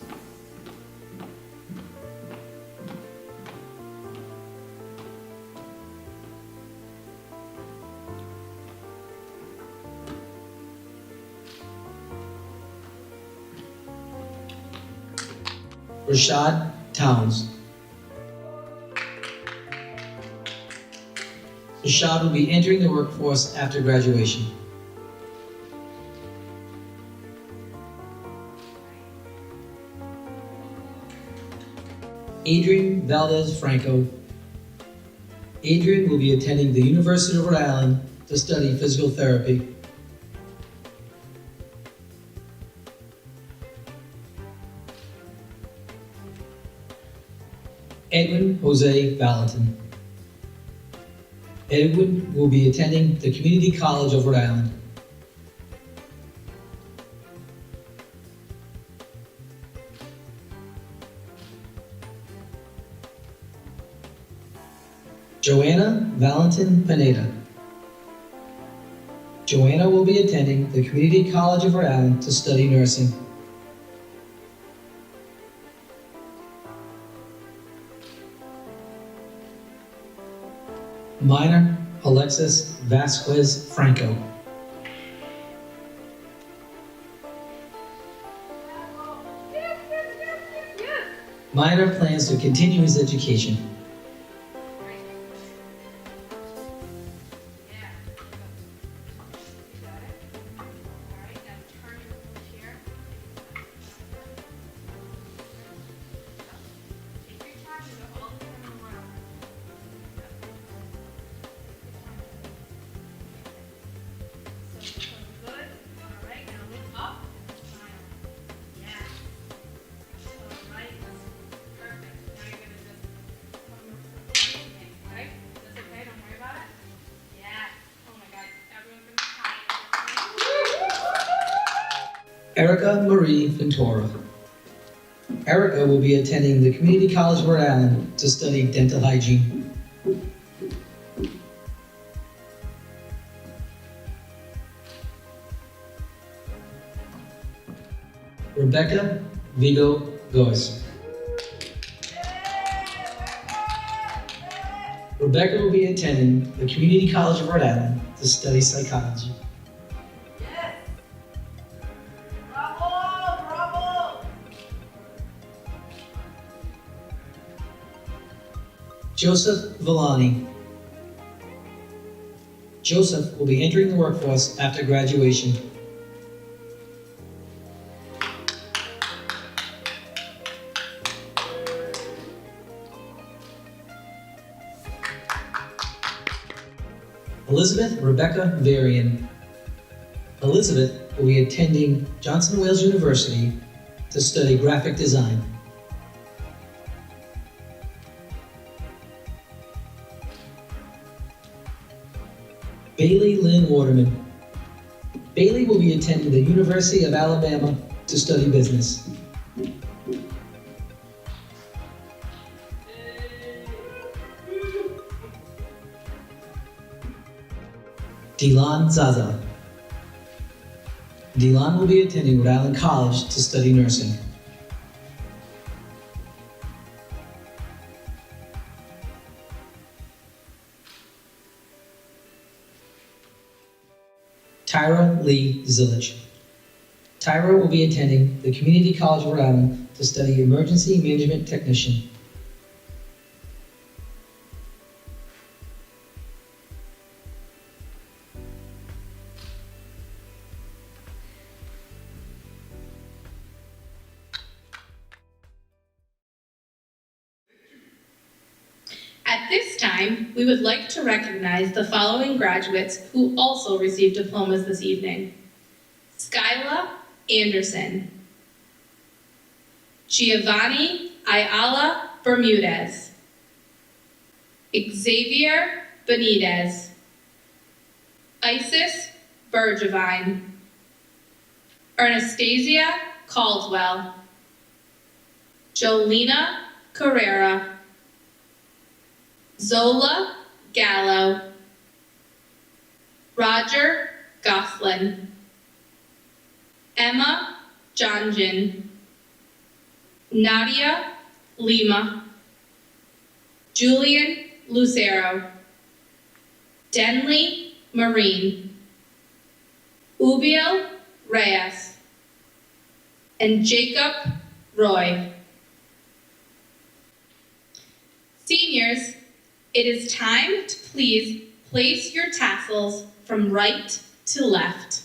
Speaker 16: Rashad Towns. Rashad will be entering the workforce after graduation. Adrian Valdez Franco. Adrian will be attending the University of Rhode Island to study physical therapy. Edwin Jose Valentin. Edwin will be attending the Community College of Rhode Island. Joanna Valentin Pineda. Joanna will be attending the Community College of Rhode Island to study nursing. Minor Alexis Vasquez Franco. Minor plans to continue his education. Erica Marie Ventura. Erica will be attending the Community College of Rhode Island to study dental hygiene. Rebecca Vigo Goes. Rebecca will be attending the Community College of Rhode Island to study psychology. Joseph Villani. Joseph will be entering the workforce after graduation. Elizabeth Rebecca Varian. Elizabeth will be attending Johnson Wales University to study graphic design. Bailey Lynn Waterman. Bailey will be attending the University of Alabama to study business. Delon Zaza. Delon will be attending Rhode Island College to study nursing. Tyra Lee Zillich. Tyra will be attending the Community College of Rhode Island to study Emergency Management Technician.
Speaker 1: At this time, we would like to recognize the following graduates who also received diplomas this evening. Skyla Anderson, Giovanni Ayala Bermudez, Xavier Benitez, Isis Bergevine, Anastasia Caldwell, Jolena Carrera, Zola Gallo, Roger Goslin, Emma Jonjin, Nadia Lima, Julian Lucero, Denley Marine, Ubiel Reyes, and Jacob Roy. Seniors, it is time to please place your tassels from right to left.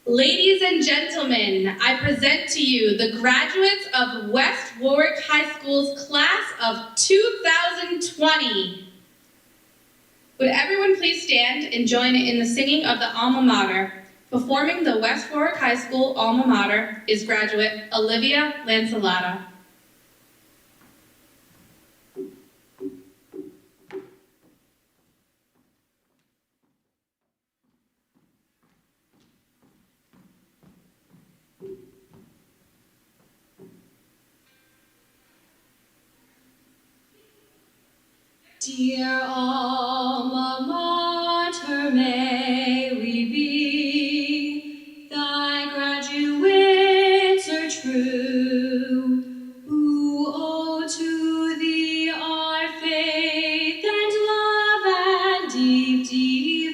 Speaker 1: Ladies and gentlemen, I present to you the graduates of West Warwick High School's class of 2020. Would everyone please stand and join in the singing of the alma mater? Performing the West Warwick High School alma mater is graduate Olivia Lancelata.
Speaker 3: Dear alma mater, may we be, thy graduates are true, who owe to thee our faith and love and deep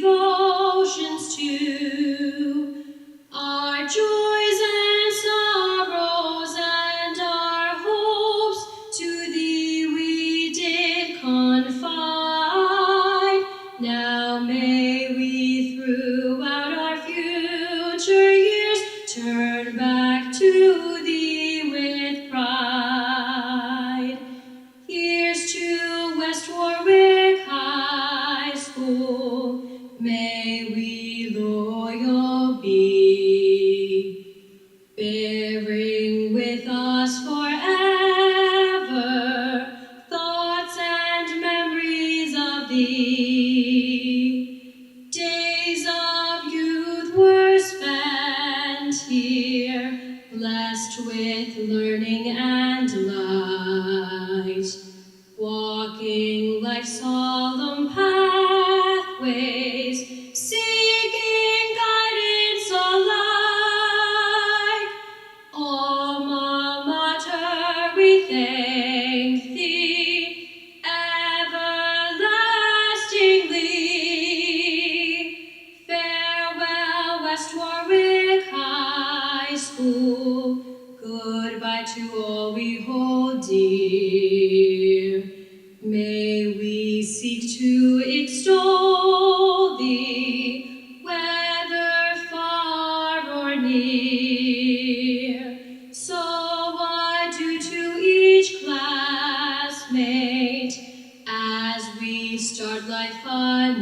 Speaker 3: devotions too, our joys and sorrows and our hopes to thee we did confide. Now may we throughout our future years turn back to thee with pride. Here's to West Warwick High School, may we loyal be, bearing with us forever thoughts and memories of thee. Days of youth were spent here, blessed with learning and light, walking life's solemn pathways, seeking guidance alike. Alma mater, we thank thee everlastingly. Farewell, West Warwick High School. Goodbye to all we hold dear. May we seek to extol thee, whether far or near. So adieu to each classmate as we start life anew.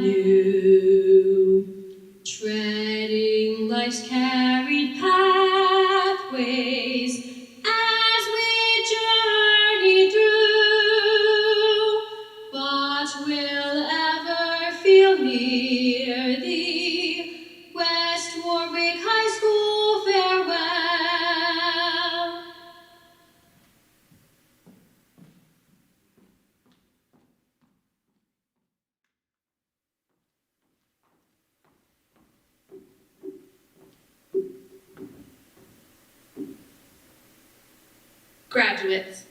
Speaker 3: memories as we journey through. But will ever feel near thee, West Warwick High School, farewell.
Speaker 1: Graduates,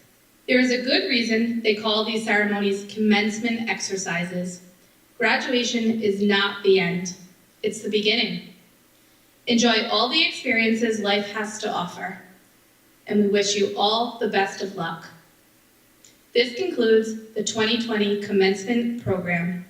Speaker 1: there is a good reason they call these ceremonies commencement exercises. Graduation is not the end, it's the beginning. Enjoy all the experiences life has to offer, and we wish you all the best of luck. This concludes the 2020 commencement program.